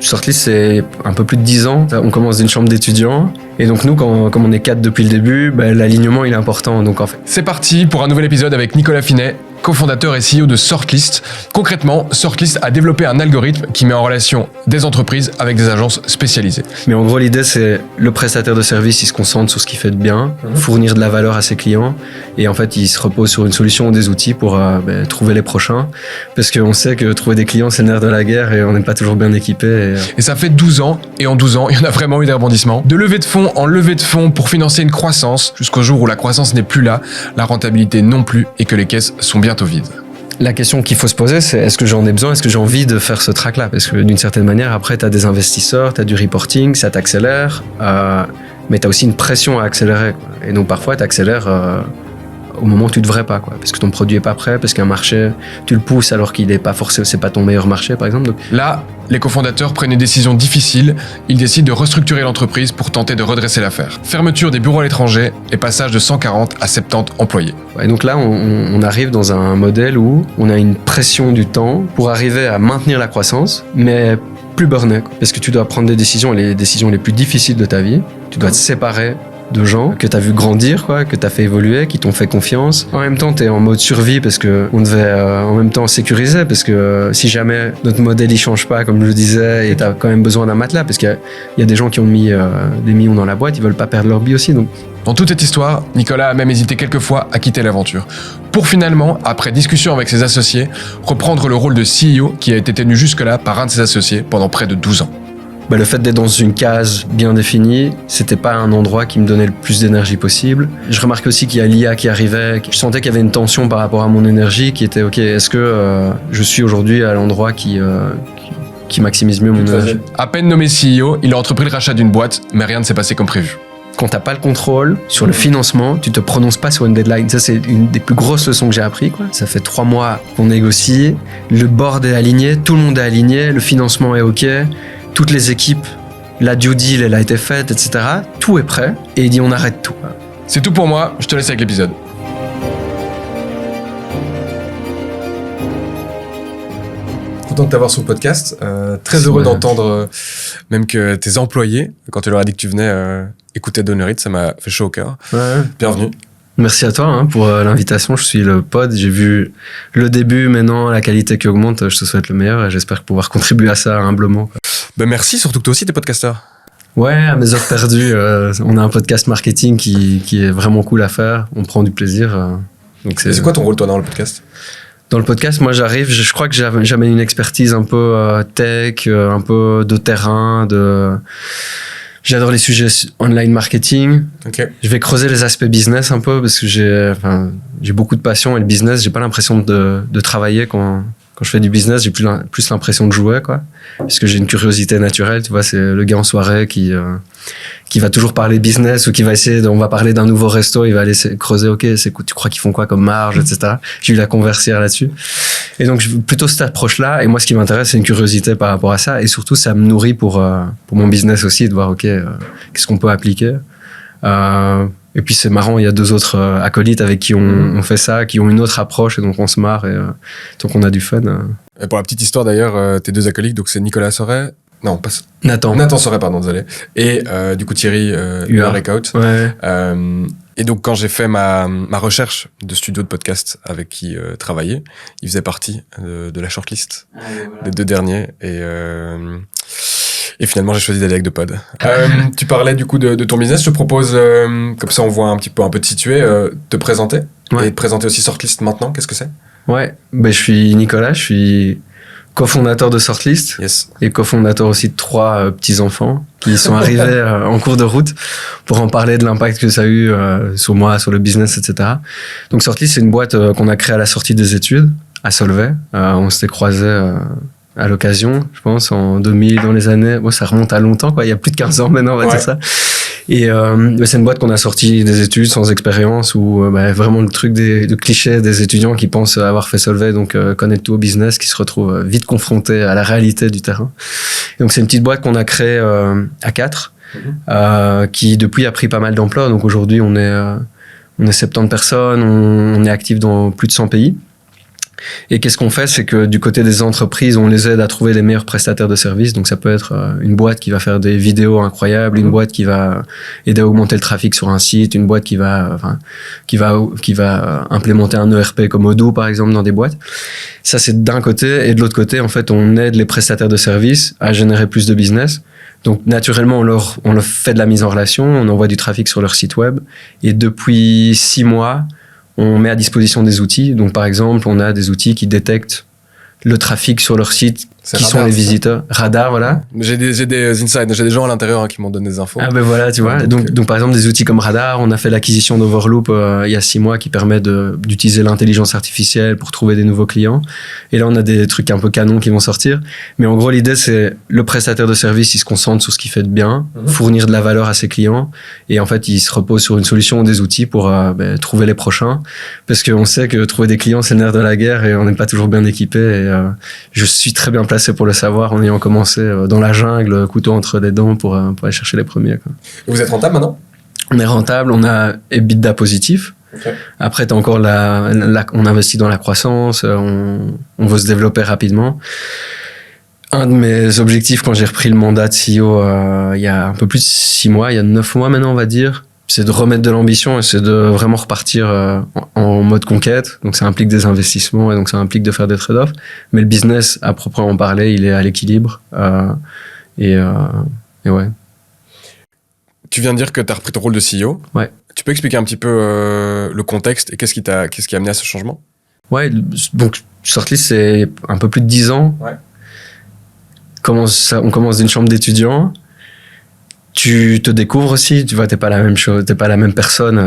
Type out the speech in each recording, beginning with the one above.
Shortlist, c'est un peu plus de 10 ans. On commence d'une chambre d'étudiants. Et donc nous, comme on est 4 depuis le début, l'alignement il est important. Donc, en fait. C'est parti pour un nouvel épisode avec Nicolas Finet, cofondateur et CEO de Shortlist. Concrètement, Shortlist a développé un algorithme qui met en relation des entreprises avec des agences spécialisées. Mais en gros, l'idée, c'est le prestataire de service, il se concentre sur ce qu'il fait de bien, fournir de la valeur à ses clients. Et en fait, il se repose sur une solution ou des outils pour trouver les prochains. Parce qu'on sait que trouver des clients, c'est le nerf de la guerre et on n'est pas toujours bien équipé. Et ça fait 12 ans, et en 12 ans, il y en a vraiment eu des rebondissements. De levée de fonds en levée de fonds pour financer une croissance, jusqu'au jour où la croissance n'est plus là, la rentabilité non plus, et que les caisses sont bientôt vides. La question qu'il faut se poser, c'est est-ce que j'en ai besoin, est-ce que j'ai envie de faire ce track-là? Parce que d'une certaine manière, après, tu as des investisseurs, tu as du reporting, ça t'accélère, mais tu as aussi une pression à accélérer, quoi. Et donc parfois, tu accélères au moment où tu devrais pas, quoi, parce que ton produit est pas prêt, parce qu'un marché, tu le pousses alors qu'il est pas forcé, c'est pas ton meilleur marché, par exemple. Donc... Là, les cofondateurs prennent une décision difficile. Ils décident de restructurer l'entreprise pour tenter de redresser l'affaire. Fermeture des bureaux à l'étranger et passage de 140 à 70 employés. Et donc là, on arrive dans un modèle où on a une pression du temps pour arriver à maintenir la croissance, mais plus burné, quoi, parce que tu dois prendre des décisions, les décisions les plus difficiles de ta vie. Tu dois te séparer de gens que tu as vu grandir, quoi, que tu as fait évoluer, qui t'ont fait confiance. En même temps, tu es en mode survie parce que on devait en même temps sécuriser, parce que si jamais notre modèle il change pas, comme je le disais, et tu as quand même besoin d'un matelas, parce qu'il y a des gens qui ont mis des millions dans la boîte, ils veulent pas perdre leur vie aussi. Donc. Dans toute cette histoire, Nicolas a même hésité quelques fois à quitter l'aventure, pour finalement, après discussion avec ses associés, reprendre le rôle de CEO qui a été tenu jusque-là par un de ses associés pendant près de 12 ans. Le fait d'être dans une case bien définie, c'était pas un endroit qui me donnait le plus d'énergie possible. Je remarquais aussi qu'il y a l'IA qui arrivait. Je sentais qu'il y avait une tension par rapport à mon énergie qui était ok, est-ce que je suis aujourd'hui à l'endroit qui maximise mieux mon énergie? À peine nommé CEO, il a entrepris le rachat d'une boîte, mais rien ne s'est passé comme prévu. Quand t'as pas le contrôle sur le financement, tu te prononces pas sur une deadline. Ça, c'est une des plus grosses leçons que j'ai appris, quoi. Ça fait 3 mois qu'on négocie, le board est aligné, tout le monde est aligné, le financement est ok. Toutes les équipes, la due deal, elle a été faite, etc. Tout est prêt. Et il dit, on arrête tout. C'est tout pour moi. Je te laisse avec l'épisode. Content de t'avoir sur le podcast. Très heureux d'entendre même que tes employés, quand tu leur as dit que tu venais écouter Donnerit, ça m'a fait chaud au cœur. Ouais. Bienvenue. Merci à toi pour l'invitation. Je suis le pod. J'ai vu le début, maintenant la qualité qui augmente. Je te souhaite le meilleur et j'espère pouvoir contribuer à ça humblement. Merci, surtout que toi aussi t'es podcasteur. Ouais, à mes heures perdues, on a un podcast marketing qui est vraiment cool à faire. On prend du plaisir. Donc c'est quoi ton rôle toi dans le podcast? Dans le podcast, moi j'arrive, je crois que j'amène une expertise un peu tech, un peu de terrain, J'adore les sujets online marketing. Okay. Je vais creuser les aspects business un peu parce que j'ai beaucoup de passion et le business, j'ai pas l'impression de travailler quand je fais du business, j'ai plus l'impression de jouer, quoi. Parce que j'ai une curiosité naturelle, tu vois, c'est le gars en soirée qui va toujours parler business ou qui va on va parler d'un nouveau resto, il va aller creuser, ok, tu crois qu'ils font quoi comme marge, etc. J'ai eu la conversière là-dessus. Et donc, plutôt cette approche-là. Et moi, ce qui m'intéresse, c'est une curiosité par rapport à ça. Et surtout, ça me nourrit pour mon business aussi, de voir, ok, qu'est-ce qu'on peut appliquer. Et puis, c'est marrant, il y a 2 autres acolytes avec qui on fait ça, qui ont une autre approche, et donc on se marre, et donc on a du fun. Et pour la petite histoire, d'ailleurs, tes 2 acolytes, donc c'est Nicolas Soret. Non, pas Nathan Soret, pardon, désolé. Et du coup, Thierry Breakout. Ouais. Et donc, quand j'ai fait ma recherche de studio de podcast avec qui travailler, il faisait partie de la shortlist des 2 derniers. Et finalement, j'ai choisi d'aller avec 2 pods. Tu parlais du coup de ton business. Je te propose, comme ça on voit un peu te situer, te présenter. Ouais. Et de présenter aussi Shortlist maintenant. Qu'est-ce que c'est? Ouais, je suis Nicolas, je suis cofondateur de Shortlist. Yes. Et cofondateur aussi de 3 petits-enfants qui sont arrivés en cours de route pour en parler de l'impact que ça a eu sur moi, sur le business, etc. Donc Shortlist, c'est une boîte qu'on a créée à la sortie des études à Solvay. On s'était croisés à l'occasion, je pense, en 2000, dans les années... Bon, ça remonte à longtemps, quoi. Il y a plus de 15 ans maintenant, on va dire ça. Et c'est une boîte qu'on a sortie des études sans expérience, où vraiment le truc de cliché des étudiants qui pensent avoir fait Solvay, donc connaître tout au business, qui se retrouvent vite confrontés à la réalité du terrain. Et donc c'est une petite boîte qu'on a créée à 4, qui depuis a pris pas mal d'ampleur. Donc aujourd'hui, on est 70 personnes, on est actif dans plus de 100 pays. Et qu'est-ce qu'on fait, c'est que du côté des entreprises, on les aide à trouver les meilleurs prestataires de services. Donc ça peut être une boîte qui va faire des vidéos incroyables, une boîte qui va aider à augmenter le trafic sur un site, une boîte qui va implémenter un ERP comme Odoo par exemple dans des boîtes. Ça c'est d'un côté, et de l'autre côté, en fait, on aide les prestataires de services à générer plus de business. Donc naturellement, on leur fait de la mise en relation, on envoie du trafic sur leur site web, et depuis 6 mois, on met à disposition des outils. Donc, par exemple, on a des outils qui détectent le trafic sur leur site, qui sont les visiteurs. Radar, voilà. J'ai des insights, j'ai des gens à l'intérieur qui m'ont donné des infos. Ah ben voilà, tu vois. Donc, par exemple, des outils comme Radar, on a fait l'acquisition d'Overloop il y a 6 mois qui permet d'utiliser l'intelligence artificielle pour trouver des nouveaux clients. Et là, on a des trucs un peu canons qui vont sortir. Mais en gros, l'idée, c'est le prestataire de service, il se concentre sur ce qu'il fait de bien, fournir de la valeur à ses clients. Et en fait, il se repose sur une solution, des outils pour trouver les prochains. Parce qu'on sait que trouver des clients, c'est le nerf de la guerre et on n'est pas toujours bien équipé. Et je suis très bien placé pour le savoir en ayant commencé dans la jungle, couteau entre les dents pour aller chercher les premiers. Quoi. Et vous êtes rentable maintenant ? On est rentable, on a EBITDA positif. Okay. Après, t'as encore on investit dans la croissance, on veut se développer rapidement. Un de mes objectifs quand j'ai repris le mandat de CEO il y a un peu plus de 6 mois, il y a 9 mois maintenant on va dire, c'est de remettre de l'ambition et c'est de vraiment repartir en mode conquête. Donc ça implique des investissements et donc ça implique de faire des trade-offs. Mais le business, à proprement parler, il est à l'équilibre. Et ouais. Tu viens de dire que tu as repris ton rôle de CEO. Ouais. Tu peux expliquer un petit peu le contexte et qu'est-ce qui a amené à ce changement ? Ouais, donc Shortlist, c'est un peu plus de 10 ans. Ouais. On commence d'une chambre d'étudiants. Tu te découvres aussi, tu vois, t'es pas la même chose, t'es pas la même personne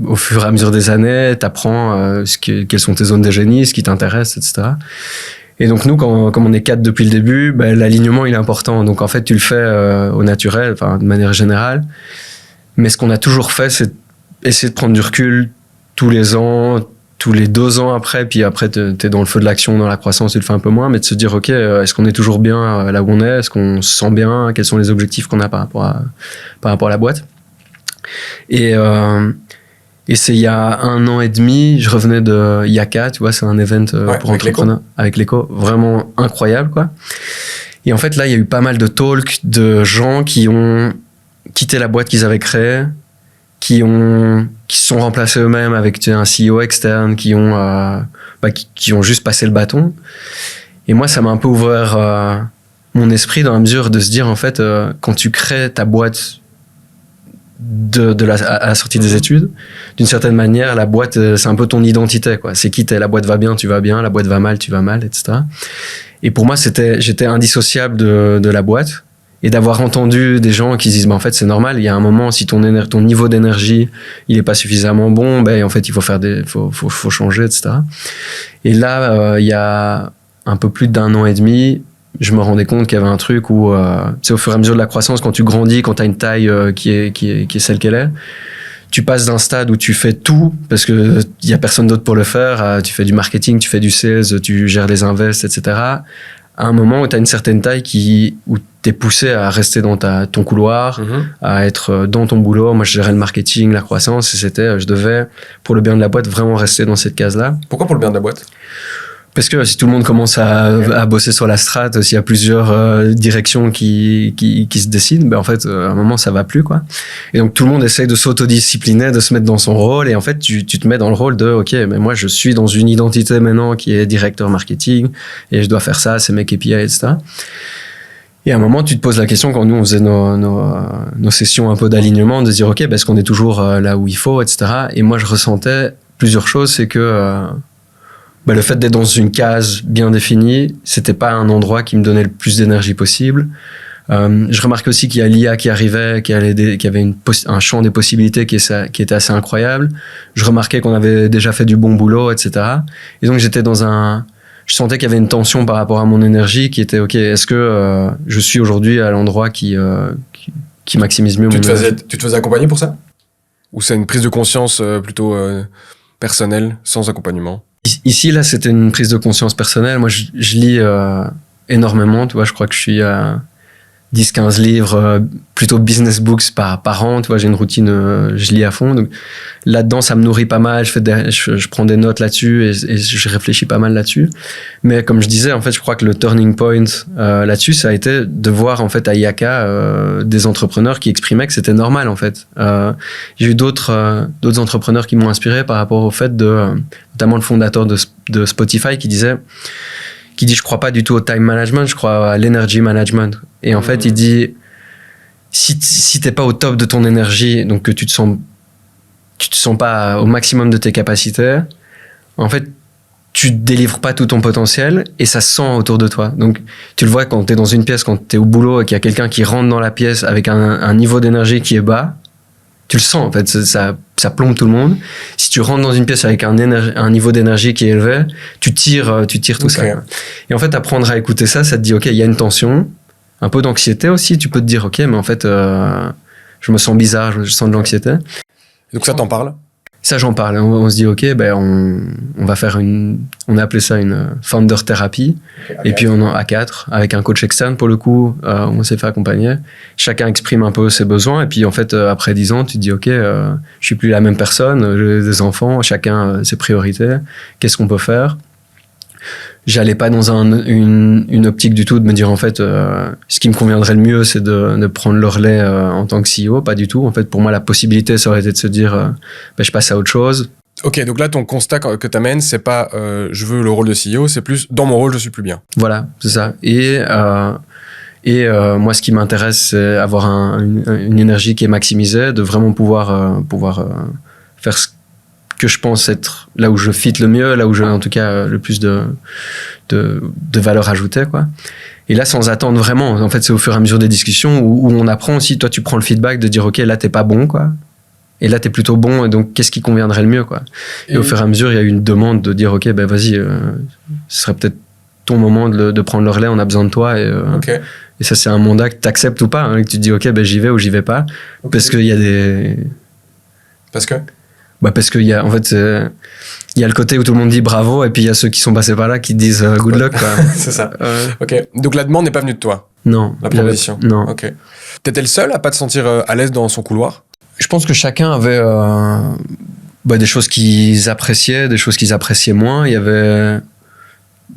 au fur et à mesure des années, t'apprends quelles sont tes zones de génie, ce qui t'intéresse, etc. Et donc nous, comme on est 4 depuis le début, l'alignement il est important. Donc en fait, tu le fais au naturel, enfin de manière générale. Mais ce qu'on a toujours fait, c'est essayer de prendre du recul tous les ans, tous les 2 ans après, puis après t'es dans le feu de l'action, dans la croissance, tu le fais un peu moins, mais de se dire ok, est-ce qu'on est toujours bien là où on est, est-ce qu'on se sent bien, quels sont les objectifs qu'on a par rapport à la boîte. Et c'est il y a 1 an et demi, je revenais de IACA, tu vois, c'est un event pour entrepreneurs avec l'éco, vraiment incroyable quoi. Et en fait là, il y a eu pas mal de talks de gens qui ont quitté la boîte qu'ils avaient créée, qui se sont remplacés eux-mêmes avec un CEO externe, qui ont juste passé le bâton. Et moi, ça m'a un peu ouvert mon esprit dans la mesure de se dire, en fait, quand tu crées ta boîte à la sortie des études, d'une certaine manière, la boîte, c'est un peu ton identité, quoi. C'est qui t'es, la boîte va bien, tu vas bien, la boîte va mal, tu vas mal, etc. Et pour moi, j'étais indissociable de la boîte. Et d'avoir entendu des gens qui se disent, en fait, c'est normal, il y a un moment, si ton niveau d'énergie, il est pas suffisamment bon, en fait, il faut faut changer, etc. Et là, il y a un peu plus d'1 an et demi, je me rendais compte qu'il y avait un truc où, c'est au fur et à mesure de la croissance, quand tu grandis, quand t'as une taille qui est celle qu'elle est, tu passes d'un stade où tu fais tout, parce que il y a personne d'autre pour le faire, tu fais du marketing, tu fais du sales, tu gères les invests, etc., à un moment où tu as une certaine taille où tu es poussé à rester dans ton couloir, à être dans ton boulot. Moi, je gérais le marketing, la croissance, et je devais, pour le bien de la boîte, vraiment rester dans cette case-là. Pourquoi pour le bien de la boîte ? Parce que si tout le monde commence à bosser sur la strat, s'il y a plusieurs directions qui se dessinent, en fait, à un moment, ça va plus, quoi. Et donc, tout le monde essaye de s'autodiscipliner, de se mettre dans son rôle. Et en fait, tu te mets dans le rôle de, OK, mais moi, je suis dans une identité maintenant qui est directeur marketing et je dois faire ça, c'est mes KPI, etc. Et à un moment, tu te poses la question, quand nous, on faisait nos sessions un peu d'alignement, de se dire, OK, est-ce qu'on est toujours là où il faut, etc. Et moi, je ressentais plusieurs choses, c'est que le fait d'être dans une case bien définie, c'était pas un endroit qui me donnait le plus d'énergie possible. Je remarquais aussi qu'il y a l'IA qui arrivait, qui avait un champ des possibilités qui était assez incroyable. Je remarquais qu'on avait déjà fait du bon boulot, etc. Et donc je sentais qu'il y avait une tension par rapport à mon énergie qui était OK, est-ce que je suis aujourd'hui à l'endroit qui maximise mieux mon énergie. Tu te faisais accompagner pour ça ? Ou c'est une prise de conscience plutôt personnelle, sans accompagnement ? Ici, là, c'était une prise de conscience personnelle. Moi, je lis énormément, tu vois. Je crois que je suis à 10-15 livres, plutôt business books par an. Tu vois, j'ai une routine, je lis à fond. Donc, là-dedans, ça me nourrit pas mal. Je prends des notes là-dessus et je réfléchis pas mal là-dessus. Mais comme je disais, en fait, je crois que le turning point là-dessus, ça a été de voir en fait à IACA des entrepreneurs qui exprimaient que c'était normal en fait. J'ai eu d'autres entrepreneurs qui m'ont inspiré par rapport au fait notamment le fondateur de Spotify qui dit je crois pas du tout au time management, je crois à l'energy management. Et en fait, il dit si t'es pas au top de ton énergie, donc que tu te sens pas au maximum de tes capacités, en fait, tu délivres pas tout ton potentiel et ça se sent autour de toi. Donc, tu le vois quand t'es dans une pièce, quand t'es au boulot et qu'il y a quelqu'un qui rentre dans la pièce avec un niveau d'énergie qui est bas, tu le sens, en fait, ça plombe tout le monde. Si tu rentres dans une pièce avec un niveau d'énergie qui est élevé, tu tires tout ça. Et en fait, apprendre à écouter ça te dit, OK, il y a une tension, un peu d'anxiété aussi. Tu peux te dire, OK, mais en fait, je me sens bizarre, je sens de l'anxiété. Donc ça t'en parle? Ça, j'en parle. On se dit, OK, on va faire on a appelé ça une founder thérapie. Et puis, on en a 4 avec un coach externe pour le coup. On s'est fait accompagner. Chacun exprime un peu ses besoins. Et puis, en fait, après 10 ans, tu te dis, OK, je suis plus la même personne. J'ai des enfants. Chacun ses priorités. Qu'est-ce qu'on peut faire? J'allais pas dans une optique du tout de me dire, en fait, ce qui me conviendrait le mieux, c'est de prendre le relais en tant que CEO. Pas du tout. En fait, pour moi, la possibilité, ça aurait été de se dire, je passe à autre chose. Ok, donc là, ton constat que tu amènes, c'est pas je veux le rôle de CEO, c'est plus dans mon rôle, je suis plus bien. Voilà, c'est ça. Et moi, ce qui m'intéresse, c'est avoir une énergie qui est maximisée, de vraiment pouvoir faire ce que je pense être là où je fit le mieux, là où j'ai en tout cas le plus de valeur ajoutée, quoi. Et là, sans attendre vraiment, en fait, c'est au fur et à mesure des discussions où on apprend aussi, toi, tu prends le feedback de dire, OK, là, t'es pas bon, quoi. Et là, t'es plutôt bon, et donc qu'est-ce qui conviendrait le mieux, quoi. Et au fur et à mesure, il y a eu une demande de dire, OK, vas-y, ce serait peut-être ton moment de prendre le relais, on a besoin de toi. Et ça, c'est un mandat que t'acceptes ou pas, hein, que tu te dis, OK, j'y vais ou j'y vais pas. Okay. Parce qu'il y a des... Parce que parce qu'il y a, en fait, il y a le côté où tout le monde dit bravo, et puis il y a ceux qui sont passés par là qui disent good luck, quoi. C'est ça. Ok. Donc la demande n'est pas venue de toi? Non. La proposition? Non. Ok. T'étais le seul à pas te sentir à l'aise dans son couloir? Je pense que chacun avait des choses qu'ils appréciaient, des choses qu'ils appréciaient moins. Il y avait...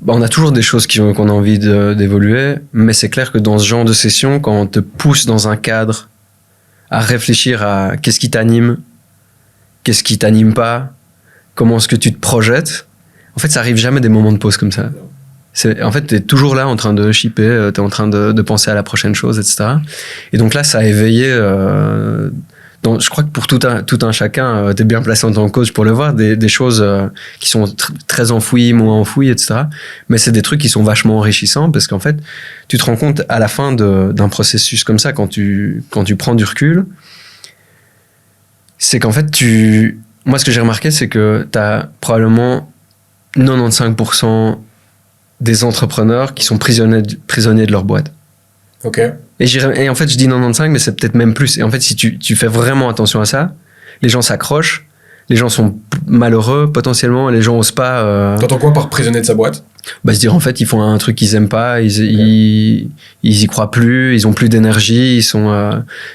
on a toujours des choses qu'on a envie d'évoluer, mais c'est clair que dans ce genre de session, quand on te pousse dans un cadre à réfléchir à qu'est-ce qui t'anime, qu'est-ce qui t'anime pas, comment est-ce que tu te projettes, en fait, ça arrive jamais des moments de pause comme ça. En fait, t'es toujours là en train de shipper, t'es en train de penser à la prochaine chose, etc. Et donc là, ça a éveillé... je crois que pour tout un chacun, t'es bien placé en tant que coach pour le voir, des choses qui sont très enfouies, moins enfouies, etc. Mais c'est des trucs qui sont vachement enrichissants parce qu'en fait, tu te rends compte à la fin d'un processus comme ça, quand tu prends du recul, c'est qu'en fait, moi, ce que j'ai remarqué, c'est que t'as probablement 95% des entrepreneurs qui sont prisonniers de leur boîte. Ok. Et en fait, je dis 95, mais c'est peut-être même plus. Et en fait, si tu fais vraiment attention à ça, les gens s'accrochent, les gens sont malheureux potentiellement, les gens osent pas... T'entends quoi par prisonnier de sa boîte? Se dire en fait, ils font un truc qu'ils aiment pas, ils y croient plus, ils ont plus d'énergie,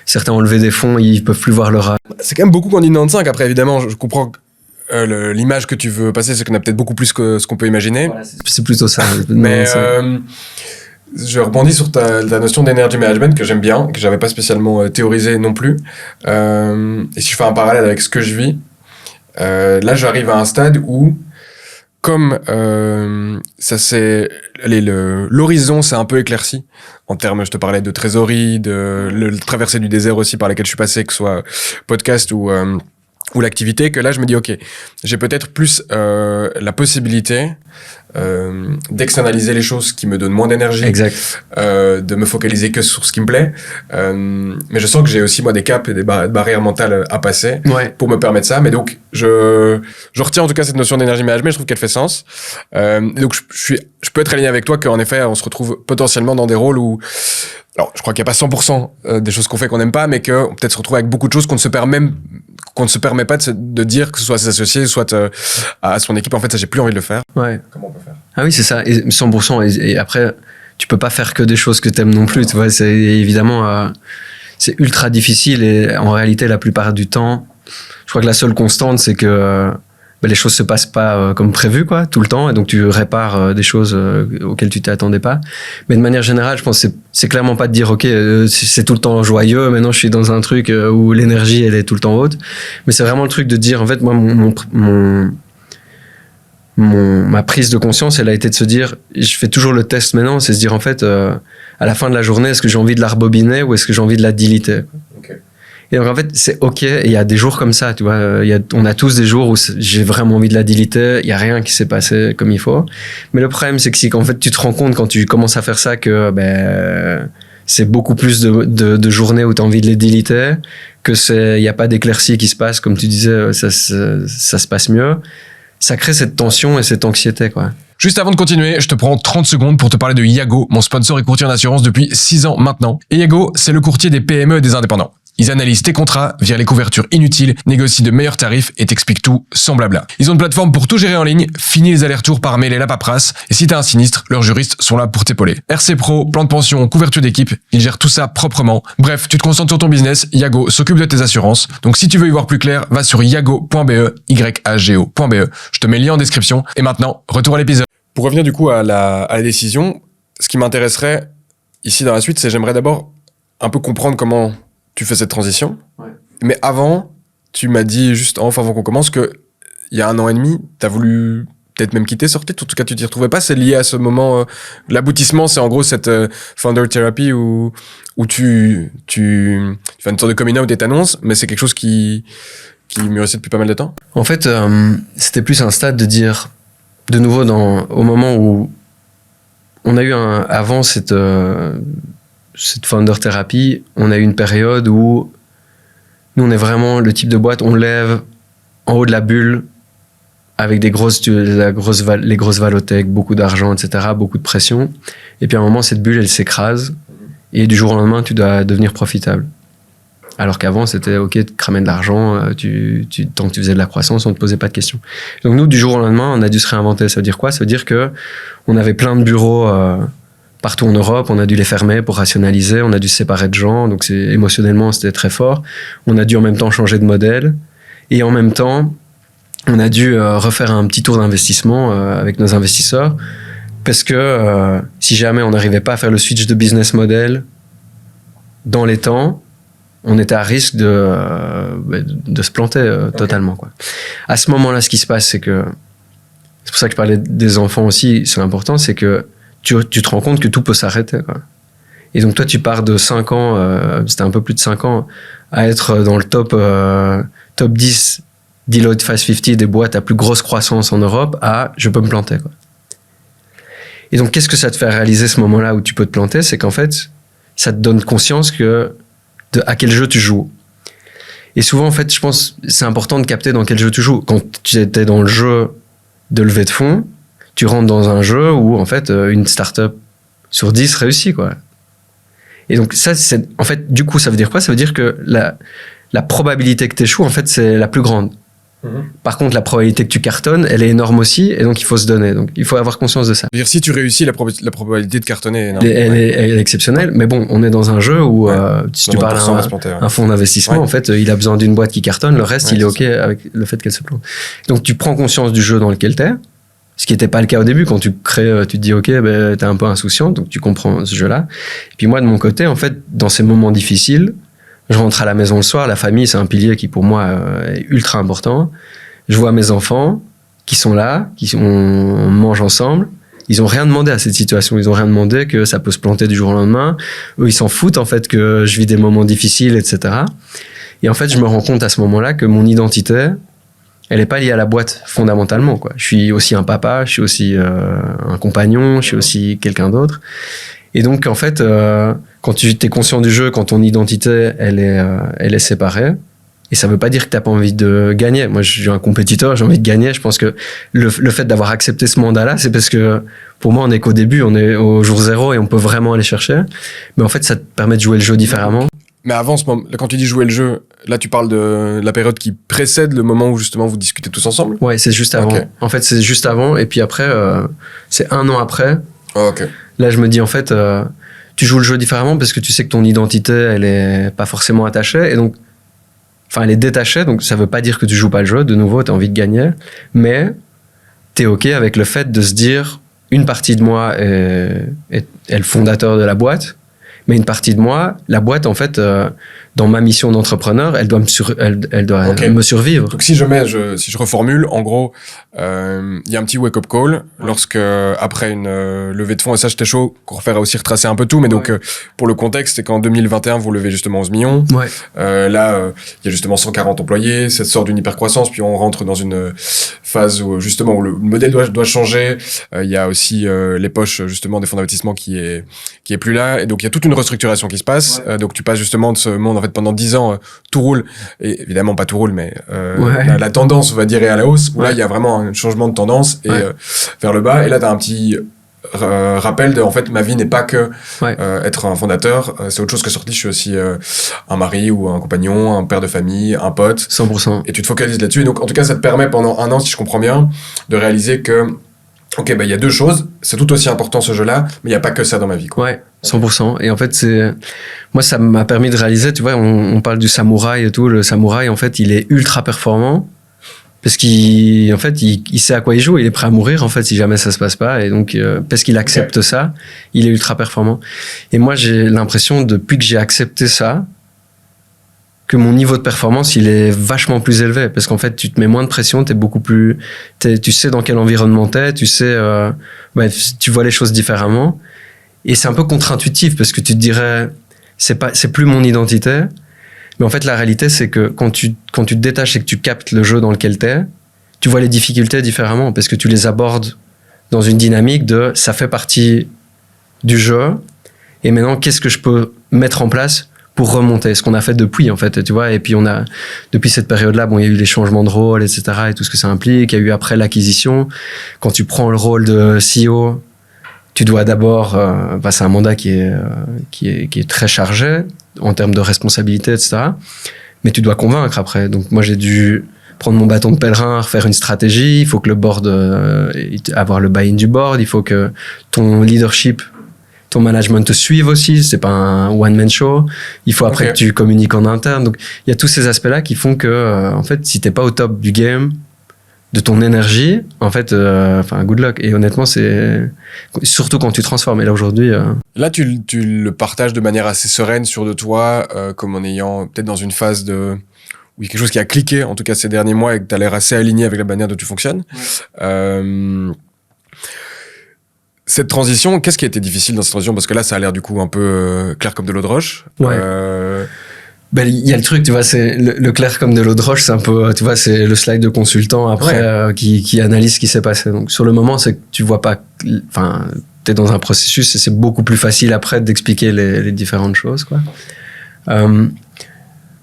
certains ont levé des fonds, ils peuvent plus voir leur... C'est quand même beaucoup quand on dit 95. Après, évidemment, je comprends que l'image que tu veux passer, c'est qu'on a peut-être beaucoup plus que ce qu'on peut imaginer. Voilà, c'est plutôt ça. Mais... je rebondis sur ta notion d'énergy management que j'aime bien, que j'avais pas spécialement théorisé non plus. Et si je fais un parallèle avec ce que je vis, là j'arrive à un stade où, comme l'horizon s'est un peu éclairci en termes, je te parlais de trésorerie, de traversée du désert aussi par laquelle je suis passé, que ce soit podcast ou l'activité, que là je me dis ok, j'ai peut-être plus la possibilité d'externaliser les choses qui me donnent moins d'énergie, exact. De me focaliser que sur ce qui me plaît, mais je sens que j'ai aussi moi des caps et des barrières mentales à passer pour me permettre ça. Mais donc je retiens en tout cas cette notion d'énergie management, je trouve qu'elle fait sens. Donc je peux être aligné avec toi qu'en effet on se retrouve potentiellement dans des rôles où, alors je crois qu'il n'y a pas 100% des choses qu'on fait qu'on n'aime pas, mais qu'on peut-être se retrouve avec beaucoup de choses qu'on ne se permet pas de dire, que ce soit à ses associés, soit à son équipe. En fait, ça, j'ai plus envie de le faire. Ouais. Comment on peut faire? Ah oui, c'est ça. Et 100%. Et après, tu peux pas faire que des choses que t'aimes non plus. Tu vois, c'est évidemment, c'est ultra difficile et en réalité, la plupart du temps, je crois que la seule constante, c'est que les choses se passent pas comme prévu, quoi, tout le temps, et donc tu répares des choses auxquelles tu t'attendais pas. Mais de manière générale, je pense que c'est clairement pas de dire, ok, c'est tout le temps joyeux, maintenant je suis dans un truc où l'énergie, elle est tout le temps haute. Mais c'est vraiment le truc de dire, en fait, moi, ma prise de conscience, elle a été de se dire, je fais toujours le test maintenant, c'est se dire, en fait, à la fin de la journée, est-ce que j'ai envie de la rebobiner ou est-ce que j'ai envie de la déliter? Okay. Et donc, en fait, c'est OK. Et il y a des jours comme ça, tu vois. On a tous des jours où j'ai vraiment envie de la déliter. Il n'y a rien qui s'est passé comme il faut. Mais le problème, c'est qu'en fait, tu te rends compte quand tu commences à faire ça que c'est beaucoup plus de journées où tu as envie de les déliter, il n'y a pas d'éclaircie qui se passe. Comme tu disais, ça se passe mieux. Ça crée cette tension et cette anxiété, quoi. Juste avant de continuer, je te prends 30 secondes pour te parler de Yago, mon sponsor et courtier en assurance depuis 6 ans maintenant. Et Yago, c'est le courtier des PME et des indépendants. Ils analysent tes contrats, virent les couvertures inutiles, négocient de meilleurs tarifs et t'expliquent tout sans blabla. Ils ont une plateforme pour tout gérer en ligne, fini les allers-retours par mail et la paperasse, et si t'as un sinistre, leurs juristes sont là pour t'épauler. RC Pro, plan de pension, couverture d'équipe, ils gèrent tout ça proprement. Bref, tu te concentres sur ton business, Yago s'occupe de tes assurances. Donc si tu veux y voir plus clair, va sur yago.be, yago.be. Je te mets le lien en description. Et maintenant, retour à l'épisode. Pour revenir du coup à la décision, ce qui m'intéresserait ici dans la suite, c'est j'aimerais d'abord un peu comprendre comment tu fais cette transition. Ouais. Mais avant, tu m'as dit juste avant qu'on commence que il y a 1 an et demi, t'as voulu peut-être même quitter Sorted. En tout cas, tu t'y retrouvais pas. C'est lié à ce moment. L'aboutissement, c'est en gros cette founder therapy où tu fais une sorte de coming out et t'annonces, mais c'est quelque chose qui mûrissait depuis pas mal de temps. En fait, c'était plus un stade de dire, de nouveau, au moment où on a eu avant cette founder thérapie, on a eu une période où nous, on est vraiment le type de boîte, on lève en haut de la bulle avec les grosses valotech, beaucoup d'argent, etc., beaucoup de pression. Et puis à un moment, cette bulle, elle s'écrase et du jour au lendemain, tu dois devenir profitable. Alors qu'avant, c'était OK de cramer de l'argent, tant que tu faisais de la croissance, on ne te posait pas de questions. Donc nous, du jour au lendemain, on a dû se réinventer. Ça veut dire quoi? Ça veut dire qu'on avait plein de bureaux partout en Europe, on a dû les fermer pour rationaliser, on a dû se séparer de gens, donc émotionnellement, c'était très fort. On a dû en même temps changer de modèle, et en même temps, on a dû refaire un petit tour d'investissement avec nos investisseurs, parce que si jamais on n'arrivait pas à faire le switch de business model dans les temps, on était à risque de se planter totalement, quoi. À ce moment-là, ce qui se passe, c'est pour ça que je parlais des enfants aussi, c'est important, c'est que tu te rends compte que tout peut s'arrêter, quoi. Et donc toi, tu pars de 5 ans, c'était un peu plus de 5 ans, à être dans le top 10 Deloitte Fast 50 des boîtes à plus grosse croissance en Europe, à je peux me planter, quoi. Et donc, qu'est-ce que ça te fait réaliser ce moment-là où tu peux te planter? C'est qu'en fait, ça te donne conscience à quel jeu tu joues. Et souvent, en fait, je pense c'est important de capter dans quel jeu tu joues. Quand tu étais dans le jeu de levée de fonds, tu rentres dans un jeu où, en fait, une startup sur 10 réussit, quoi. Et donc, ça, en fait, du coup, ça veut dire quoi? Ça veut dire que la probabilité que tu échoues, en fait, c'est la plus grande. Mmh. Par contre, la probabilité que tu cartonnes, elle est énorme aussi, et donc il faut se donner. Donc, il faut avoir conscience de ça. C'est-à-dire, si tu réussis, la probabilité de cartonner est énorme. Elle est exceptionnelle, mais bon, on est dans un jeu où, si tu parles un fonds d'investissement, en fait, il a besoin d'une boîte qui cartonne, le reste, il est OK avec le fait qu'elle se plante. Donc, tu prends conscience du jeu dans lequel t'es. Ce qui n'était pas le cas au début. Quand tu crées, tu te dis, OK, t'es un peu insouciant, donc tu comprends ce jeu-là. Et puis moi, de mon côté, en fait, dans ces moments difficiles, je rentre à la maison le soir, la famille, c'est un pilier qui, pour moi, est ultra important. Je vois mes enfants qui sont là, on mange ensemble. Ils ont rien demandé à cette situation. Ils ont rien demandé que ça peut se planter du jour au lendemain. Eux, ils s'en foutent, en fait, que je vis des moments difficiles, etc. Et en fait, je me rends compte à ce moment-là que mon identité, elle est pas liée à la boîte fondamentalement, quoi. Je suis aussi un papa, je suis aussi un compagnon, je suis aussi quelqu'un d'autre. Et donc en fait, quand tu es conscient du jeu, quand ton identité elle est séparée, et ça veut pas dire que t'as pas envie de gagner. Moi, je suis un compétiteur, j'ai envie de gagner. Je pense que le fait d'avoir accepté ce mandat-là, c'est parce que pour moi, on est qu'au début, on est au jour zéro et on peut vraiment aller chercher. Mais en fait, ça te permet de jouer le jeu différemment. Mais avant ce moment, quand tu dis jouer le jeu, là tu parles de la période qui précède le moment où justement vous discutez tous ensemble? Ouais, c'est juste avant. Okay. En fait, c'est juste avant, et puis après, c'est 1 an après. Oh, okay. Là, je me dis, en fait, tu joues le jeu différemment parce que tu sais que ton identité, elle est pas forcément attachée. Et donc, enfin, elle est détachée. Donc, ça veut pas dire que tu joues pas le jeu. De nouveau, tu as envie de gagner. Mais tu es OK avec le fait de se dire, une partie de moi est le fondateur de la boîte. Mais une partie de moi, la boîte, en fait, dans ma mission d'entrepreneur, elle doit me survivre. Donc, si je reformule, en gros, il y a un petit wake-up call lorsque, après une levée de fonds, et ça, j'étais chaud, qu'on refaire aussi retracer un peu tout, mais donc, pour le contexte, c'est qu'en 2021, vous levez justement 11 millions. Ouais. Là, il y a justement 140 employés, ça sort d'une hypercroissance, puis on rentre dans une phase où, justement, où le modèle doit changer. Il y a aussi les poches, justement, des fonds d'investissement qui est plus là. Et donc, il y a toute une restructuration qui se passe. Donc, tu passes justement de ce monde, en fait, pendant 10 ans, tout roule. Et évidemment, pas tout roule, mais la tendance, on va dire, est à la hausse. Où là, il y a vraiment un changement de tendance et vers le bas. Et là, tu as un petit rappel de, en fait, ma vie n'est pas que être un fondateur. C'est autre chose que sorti. Je suis aussi un mari ou un compagnon, un père de famille, un pote. 100%. Et tu te focalises là-dessus. Et donc, en tout cas, ça te permet pendant 1 an, si je comprends bien, de réaliser que ok, bah, il y a 2 choses. C'est tout aussi important ce jeu-là, mais il n'y a pas que ça dans ma vie, quoi. Ouais, 100%. Et en fait, moi, ça m'a permis de réaliser, tu vois, on parle du samouraï et tout. Le samouraï, en fait, il est ultra performant parce qu'il sait à quoi il joue. Il est prêt à mourir, en fait, si jamais ça se passe pas. Et donc, parce qu'il accepte ça, il est ultra performant. Et moi, j'ai l'impression, depuis que j'ai accepté ça, que mon niveau de performance, il est vachement plus élevé. Parce qu'en fait, tu te mets moins de pression, tu sais dans quel environnement t'es, tu sais, tu vois les choses différemment. Et c'est un peu contre-intuitif parce que tu te dirais, c'est plus mon identité. Mais en fait, la réalité, c'est que quand tu te détaches et que tu captes le jeu dans lequel t'es, tu vois les difficultés différemment parce que tu les abordes dans une dynamique de ça fait partie du jeu. Et maintenant, qu'est-ce que je peux mettre en place pour remonter, ce qu'on a fait depuis, en fait, tu vois. Et puis, depuis cette période-là, bon, il y a eu les changements de rôle, etc., et tout ce que ça implique. Il y a eu après l'acquisition. Quand tu prends le rôle de CEO, tu dois d'abord, c'est un mandat qui est très chargé en termes de responsabilité, etc. Mais tu dois convaincre après. Donc, moi, j'ai dû prendre mon bâton de pèlerin, refaire une stratégie. Il faut que le board, avoir le buy-in du board. Il faut que ton leadership, ton management te suive aussi, c'est pas un one-man show. Il faut après que tu communiques en interne. Donc, il y a tous ces aspects-là qui font que, en fait, si t'es pas au top du game, de ton énergie, en fait, good luck. Et honnêtement, c'est surtout quand tu transformes. Et là, aujourd'hui... Là, tu le partages de manière assez sereine sur de toi, comme en ayant peut-être dans une phase de... Oui, quelque chose qui a cliqué, en tout cas ces derniers mois, et que t'as l'air assez aligné avec la manière dont tu fonctionnes. Ouais. Cette transition, qu'est-ce qui a été difficile dans cette transition? Parce que là, ça a l'air du coup un peu clair comme de l'eau de roche. Ouais. Il y a le truc, tu vois, c'est le clair comme de l'eau de roche, c'est un peu, tu vois, c'est le slide de consultant après qui analyse ce qui s'est passé. Donc sur le moment, c'est que tu vois pas, t'es dans un processus et c'est beaucoup plus facile après d'expliquer les différentes choses, quoi.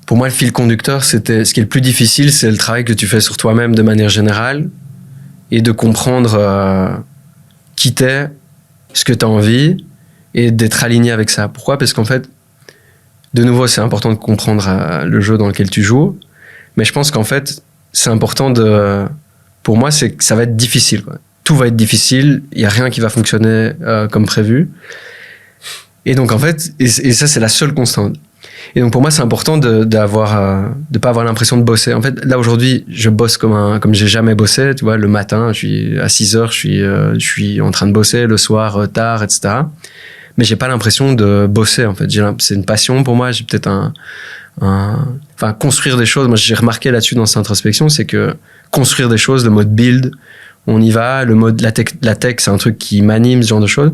Pour moi, le fil conducteur, ce qui est le plus difficile, c'est le travail que tu fais sur toi-même de manière générale et de comprendre qui t'es, ce que t'as envie et d'être aligné avec ça. Pourquoi? Parce qu'en fait, de nouveau, c'est important de comprendre le jeu dans lequel tu joues, mais je pense qu'en fait, c'est important pour moi, c'est que ça va être difficile, quoi. Tout va être difficile, il y a rien qui va fonctionner comme prévu. Et donc en fait, et ça c'est la seule constante. Et donc pour moi, c'est important de pas avoir l'impression de bosser. En fait, là aujourd'hui, je bosse comme j'ai jamais bossé, tu vois, le matin, je suis à 6h, je suis en train de bosser, le soir tard, etc. Mais j'ai pas l'impression de bosser, en fait. C'est une passion pour moi. J'ai peut-être construire des choses. Moi, j'ai remarqué là-dessus dans cette introspection, c'est que construire des choses, le mode build, on y va. Le mode, la tech, c'est un truc qui m'anime, ce genre de choses.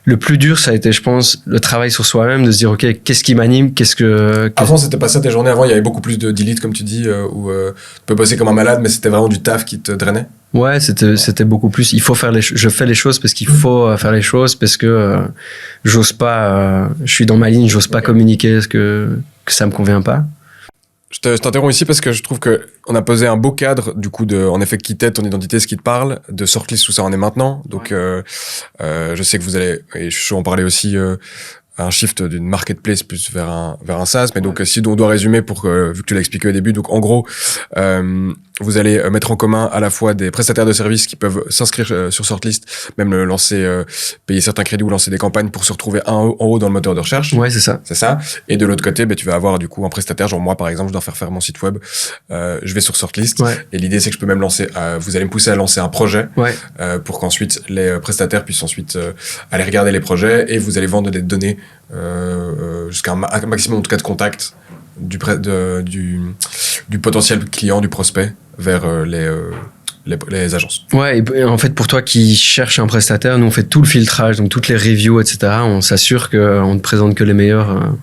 Le plus dur, ça a été, je pense, le travail sur soi-même, de se dire, OK, qu'est-ce qui m'anime? Avant, c'était pas ça tes journées. Avant, il y avait beaucoup plus de delete, comme tu dis, où tu peux bosser comme un malade, mais c'était vraiment du taf qui te drainait. Ouais, c'était beaucoup plus. Il faut faire je fais les choses parce qu'il faut faire les choses, parce que j'ose pas, je suis dans ma ligne, j'ose pas communiquer que ça me convient pas. Je t'interromps ici parce que je trouve que on a posé un beau cadre, du coup, en effet, qui t'aide, ton identité, ce qui te parle, de Sortlist, tout ça en est maintenant. Donc, je sais que vous allez, et je suis en parler aussi, un shift d'une marketplace plus vers un SaaS. Mais donc, si on doit résumer vu que tu l'as expliqué au début, donc en gros, vous allez mettre en commun à la fois des prestataires de services qui peuvent s'inscrire sur Sortlist, même payer certains crédits ou lancer des campagnes pour se retrouver en haut dans le moteur de recherche. Ouais, c'est ça. C'est ça. Et de l'autre côté, tu vas avoir du coup un prestataire, genre moi par exemple, je dois faire mon site web, je vais sur Sortlist. Ouais. Et l'idée c'est que je peux même lancer, vous allez me pousser à lancer un projet, ouais. Pour qu'ensuite les prestataires puissent ensuite aller regarder les projets et vous allez vendre des données jusqu'à un maximum en tout cas de contacts du potentiel client, du prospect vers les agences. Ouais, et en fait, pour toi qui cherches un prestataire, nous on fait tout le filtrage, donc toutes les reviews, etc. On s'assure qu'on ne te présente que les meilleurs.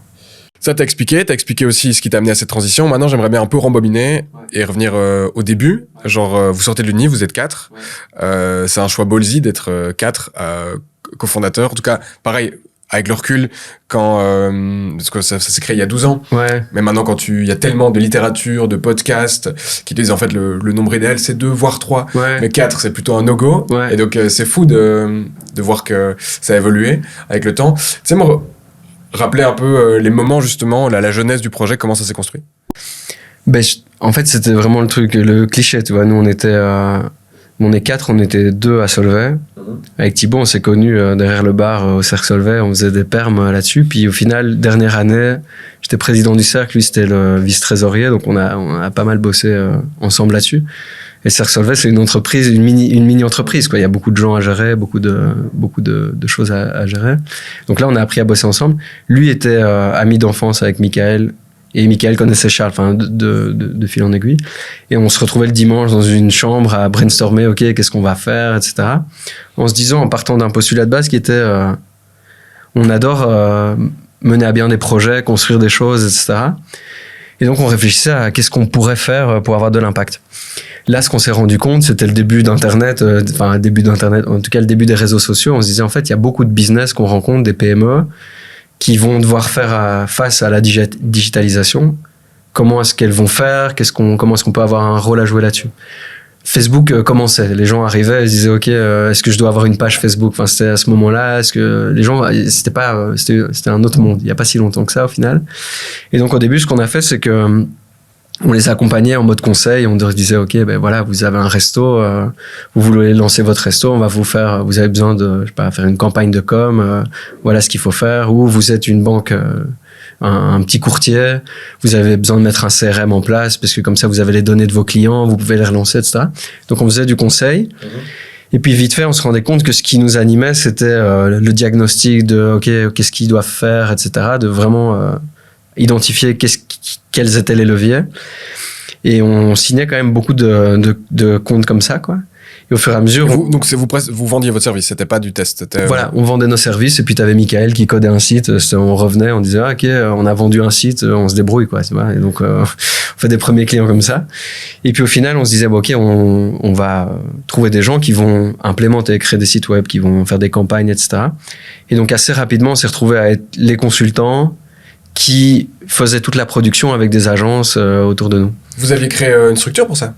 Ça, t'as expliqué aussi ce qui t'a amené à cette transition. Maintenant, j'aimerais bien un peu rembobiner et revenir au début. Genre, vous sortez de l'Uni, vous êtes 4. C'est un choix ballsy d'être 4 cofondateurs. En tout cas, pareil, avec le recul, parce que ça s'est créé il y a 12 ans. Ouais. Mais maintenant, il y a tellement de littérature, de podcasts, qui disent en fait le nombre idéal, c'est 2, voire 3. Ouais. Mais 4, c'est plutôt un no-go. Ouais. Et donc, c'est fou de voir que ça a évolué avec le temps. Tu sais, moi, rappeler un peu les moments, justement, la jeunesse du projet, comment ça s'est construit? En fait, c'était vraiment le cliché, tu vois. Nous, on est 4, on était 2 à Solvay. Avec Thibaut, on s'est connus derrière le bar au Cercle Solvay, on faisait des perms là-dessus. Puis au final, dernière année, j'étais président du Cercle, lui c'était le vice-trésorier, donc on a pas mal bossé ensemble là-dessus. Et Cercle Solvay, c'est une entreprise, une mini-entreprise, quoi. Il y a beaucoup de gens à gérer, beaucoup de choses à gérer. Donc là, on a appris à bosser ensemble. Lui était ami d'enfance avec Michael. Et Michael connaissait Charles, enfin, de fil en aiguille. Et on se retrouvait le dimanche dans une chambre à brainstormer, OK, qu'est-ce qu'on va faire, etc. En se disant, en partant d'un postulat de base qui était, on adore mener à bien des projets, construire des choses, etc. Et donc, on réfléchissait à qu'est-ce qu'on pourrait faire pour avoir de l'impact. Là, ce qu'on s'est rendu compte, c'était le début d'Internet, en tout cas, le début des réseaux sociaux. On se disait, en fait, il y a beaucoup de business qu'on rencontre, des PME, qui vont devoir faire face à la digitalisation. Comment est-ce qu'elles vont faire? Comment est-ce qu'on peut avoir un rôle à jouer là-dessus? Facebook commençait. Les gens arrivaient et se disaient, OK, est-ce que je dois avoir une page Facebook? Enfin, c'était à ce moment-là. Est-ce que les gens, c'était un autre monde. Il n'y a pas si longtemps que ça, au final. Et donc, au début, ce qu'on a fait, c'est que on les accompagnait en mode conseil. On leur disait, OK, voilà, vous avez un resto, vous voulez lancer votre resto, vous avez besoin de, faire une campagne de com, voilà ce qu'il faut faire. Ou vous êtes une banque, un petit courtier, vous avez besoin de mettre un CRM en place parce que comme ça, vous avez les données de vos clients, vous pouvez les relancer, etc. Donc, on faisait du conseil. Et puis, vite fait, on se rendait compte que ce qui nous animait, c'était le diagnostic de, OK, qu'est-ce qu'ils doivent faire, etc. De vraiment identifier quels étaient les leviers. Et on signait quand même beaucoup de comptes comme ça, quoi. Et au fur et à mesure... Donc, vous vendiez votre service, c'était pas du test. Voilà, on vendait nos services, et puis t'avais Michael qui codait un site, on revenait, on disait, OK, on a vendu un site, on se débrouille, quoi. Et donc, on fait des premiers clients comme ça. Et puis au final, on se disait, OK, on va trouver des gens qui vont implémenter, créer des sites web, qui vont faire des campagnes, etc. Et donc, assez rapidement, on s'est retrouvé à être les consultants qui faisaient toute la production avec des agences autour de nous. Vous aviez créé une structure pour ça?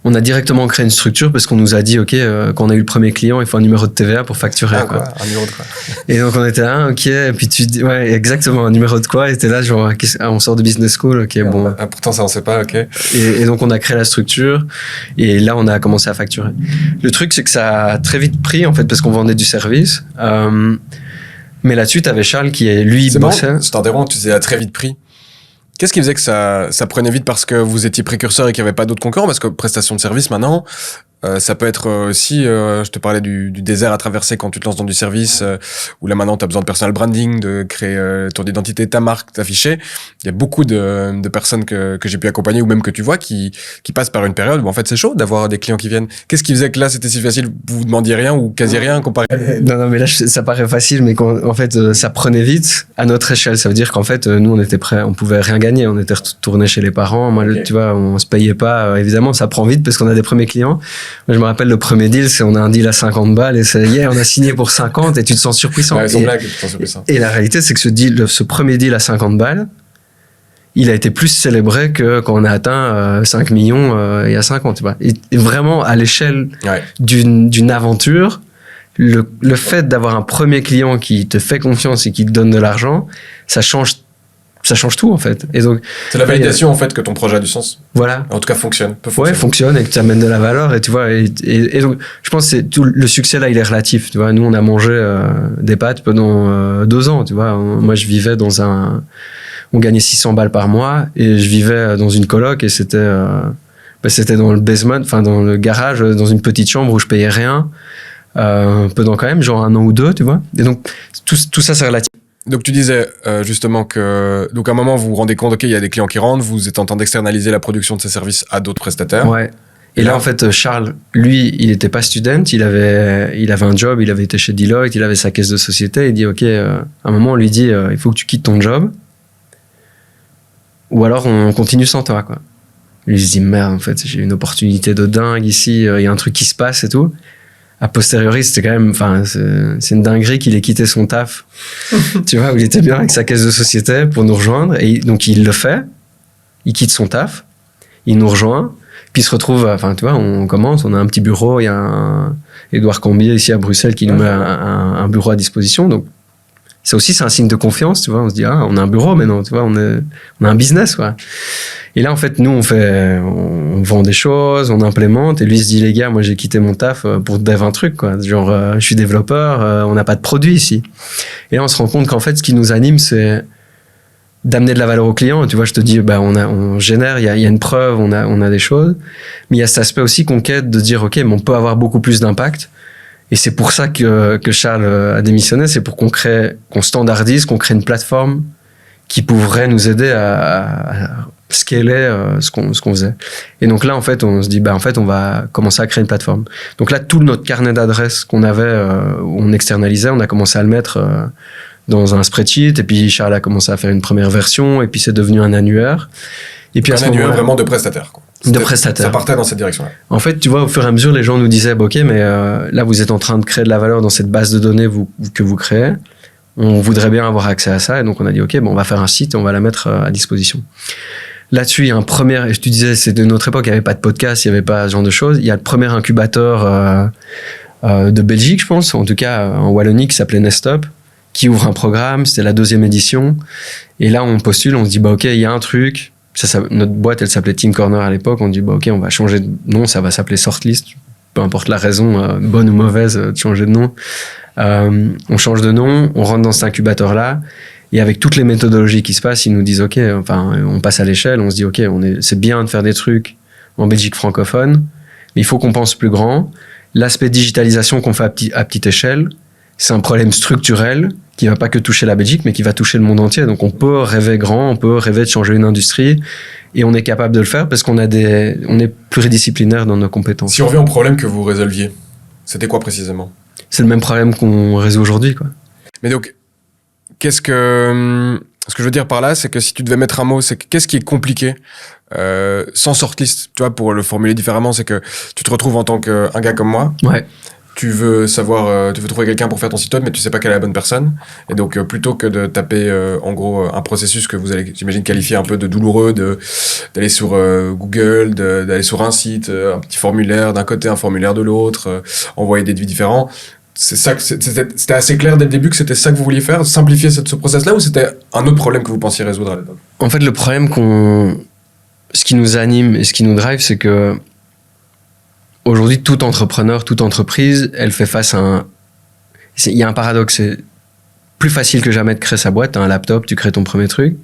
On a directement créé une structure parce qu'on nous a dit, OK, quand on a eu le premier client, il faut un numéro de TVA pour facturer. Ah, quoi. Un numéro de quoi? Et donc, on était là, OK, et puis tu dis, ouais, exactement, un numéro de quoi? Et t'es là, genre, on sort de business school, OK, bon. Ah, pourtant, ça, on sait pas, OK. Et donc, on a créé la structure, et là, on a commencé à facturer. Le truc, c'est que ça a très vite pris, en fait, parce qu'on vendait du service. Mais là-dessus, t'avais Charles qui, lui, bossait. Je t'interromps, tu disais à très vite pris. Qu'est-ce qui faisait que ça prenait vite parce que vous étiez précurseur et qu'il n'y avait pas d'autres concurrents? Parce que prestation de service, maintenant, ça peut être aussi, je te parlais du désert à traverser quand tu te lances dans du service, où là maintenant tu as besoin de personal branding, de créer ton identité, ta marque, t'afficher. Il y a beaucoup de personnes que j'ai pu accompagner ou même que tu vois qui passent par une période où en fait c'est chaud d'avoir des clients qui viennent. Qu'est-ce qui faisait que là c'était si facile? Vous demandiez rien ou quasi rien comparé? Non, mais là ça paraît facile, mais en fait ça prenait vite à notre échelle. Ça veut dire qu'en fait nous on était prêts, on pouvait rien gagner, on était retourné chez les parents. Moi, okay. Tu vois, on se payait pas. Évidemment, ça prend vite parce qu'on a des premiers clients. Moi, je me rappelle le premier deal, c'est on a un deal à 50 balles et ça y est, on a signé pour 50 et tu te sens surpuissant. Ouais, blague, tu te sens surpuissant. Et la réalité, c'est que ce premier deal à 50 balles, il a été plus célébré que quand on a atteint 5 millions il y a 5 ans, tu vois. Et vraiment, à l'échelle d'une aventure, le fait d'avoir un premier client qui te fait confiance et qui te donne de l'argent, ça change ça change tout en fait. Et donc c'est la validation en fait que ton projet a du sens. Voilà. En tout cas fonctionne. Ouais, fonctionne et que tu amènes de la valeur et tu vois. Et donc je pense que c'est tout le succès là, il est relatif. Tu vois, nous on a mangé des pâtes pendant 2 ans. Tu vois, moi je vivais on gagnait 600 balles par mois et je vivais dans une coloc et c'était dans le basement, enfin dans le garage, dans une petite chambre où je payais rien pendant quand même genre 1 an ou 2, tu vois. Et donc tout ça c'est relatif. Donc tu disais justement que donc à un moment vous vous rendez compte, ok, il y a des clients qui rentrent, vous êtes en train d'externaliser la production de ces services à d'autres prestataires. Ouais. Et là en fait Charles, lui, il n'était pas student, il avait un job, il avait été chez Deloitte, il avait sa caisse de société. Il dit ok, à un moment on lui dit il faut que tu quittes ton job, ou alors on continue sans toi quoi. Lui il se dit merde en fait j'ai une opportunité de dingue ici, il y a un truc qui se passe et tout. A posteriori, c'était quand même, enfin, c'est une dinguerie qu'il ait quitté son taf. Tu vois, où il était bien avec sa caisse de société pour nous rejoindre. Et donc, il le fait. Il quitte son taf. Il nous rejoint. Puis, il se retrouve, enfin, tu vois, on commence, on a un petit bureau. Il y a Édouard Cambier ici à Bruxelles qui nous met un bureau à disposition. Donc, ça aussi, c'est un signe de confiance, tu vois. On se dit, on a un bureau maintenant, tu vois, on a un business, quoi. Et là, en fait, nous, on vend des choses, on implémente. Et lui, il se dit, les gars, moi, j'ai quitté mon taf pour dev un truc, quoi. Genre, je suis développeur, on n'a pas de produit ici. Et là, on se rend compte qu'en fait, ce qui nous anime, c'est d'amener de la valeur au client. Tu vois, je te dis, on génère, il y a une preuve, on a des choses. Mais il y a cet aspect aussi qu'on quête de dire, OK, mais on peut avoir beaucoup plus d'impact. Et c'est pour ça que Charles a démissionné. C'est pour qu'on standardise, qu'on crée une plateforme qui pourrait nous aider à scaler ce qu'on faisait. Et donc là, en fait, on se dit, en fait, on va commencer à créer une plateforme. Donc là, tout notre carnet d'adresses qu'on avait, où on externalisait, on a commencé à le mettre dans un spreadsheet. Et puis Charles a commencé à faire une première version. Et puis c'est devenu un annuaire. Et puis un annuaire vraiment de prestataire, quoi. De prestataire. Ça partait dans cette direction-là. En fait, tu vois, au fur et à mesure, les gens nous disaient, OK, mais là, vous êtes en train de créer de la valeur dans cette base de données que vous créez. On voudrait bien avoir accès à ça. Et donc, on a dit, OK, on va faire un site et on va la mettre à disposition. Là-dessus, il y a et je te disais, c'était de notre époque, il n'y avait pas de podcast, il n'y avait pas ce genre de choses. Il y a le premier incubateur de Belgique, je pense, en tout cas en Wallonie, qui s'appelait Nestop, qui ouvre un programme. C'était la 2e édition. Et là, on postule, on se dit, OK, il y a un truc. Notre boîte, elle s'appelait Team Corner à l'époque. On dit, OK, on va changer de nom, ça va s'appeler Sortlist. Peu importe la raison, bonne ou mauvaise, de changer de nom. On change de nom, on rentre dans cet incubateur-là. Et avec toutes les méthodologies qui se passent, ils nous disent, OK, enfin, on passe à l'échelle, on se dit, OK, c'est bien de faire des trucs en Belgique francophone, mais il faut qu'on pense plus grand. L'aspect digitalisation qu'on fait à petite échelle, c'est un problème structurel qui va pas que toucher la Belgique, mais qui va toucher le monde entier. Donc, on peut rêver grand, on peut rêver de changer une industrie, et on est capable de le faire parce on est pluridisciplinaire dans nos compétences. Si on revient au problème que vous résolviez, c'était quoi précisément? C'est le même problème qu'on résout aujourd'hui, quoi. Mais donc, ce que je veux dire par là, c'est que si tu devais mettre un mot, c'est qu'est-ce qui est compliqué sans Sortlist? Tu vois, pour le formuler différemment, c'est que tu te retrouves en tant qu'un gars comme moi. Ouais. Tu veux trouver quelqu'un pour faire ton site web, mais tu sais pas quelle est la bonne personne. Et donc, plutôt que de taper, en gros, un processus que vous allez, j'imagine, qualifier un peu de douloureux, d'aller sur Google, d'aller sur un site, un petit formulaire d'un côté, un formulaire de l'autre, envoyer des devis différents. C'est ça que c'était assez clair dès le début que c'était ça que vous vouliez faire, simplifier ce process-là, ou c'était un autre problème que vous pensiez résoudre à l'époque? En fait, le problème ce qui nous anime et ce qui nous drive, c'est que aujourd'hui, tout entrepreneur, toute entreprise, elle fait face à il y a un paradoxe. C'est plus facile que jamais de créer sa boîte. T'as un laptop, tu crées ton premier truc.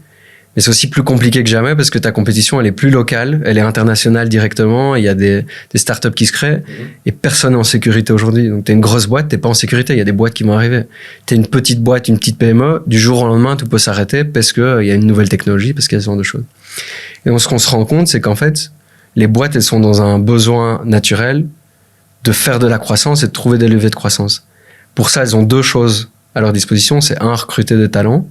Mais c'est aussi plus compliqué que jamais parce que ta compétition, elle est plus locale, elle est internationale directement. Il y a des startups qui se créent et personne n'est en sécurité aujourd'hui. Donc, t'es une grosse boîte, t'es pas en sécurité. Il y a des boîtes qui vont arriver. T'es une petite boîte, une petite PME. Du jour au lendemain, tout peut s'arrêter parce que il y a une nouvelle technologie, parce qu'il y a ce genre de choses. Et donc, ce qu'on se rend compte, c'est qu'en fait, les boîtes, elles sont dans un besoin naturel de faire de la croissance et de trouver des leviers de croissance. Pour ça, elles ont 2 choses à leur disposition. C'est 1, recruter des talents.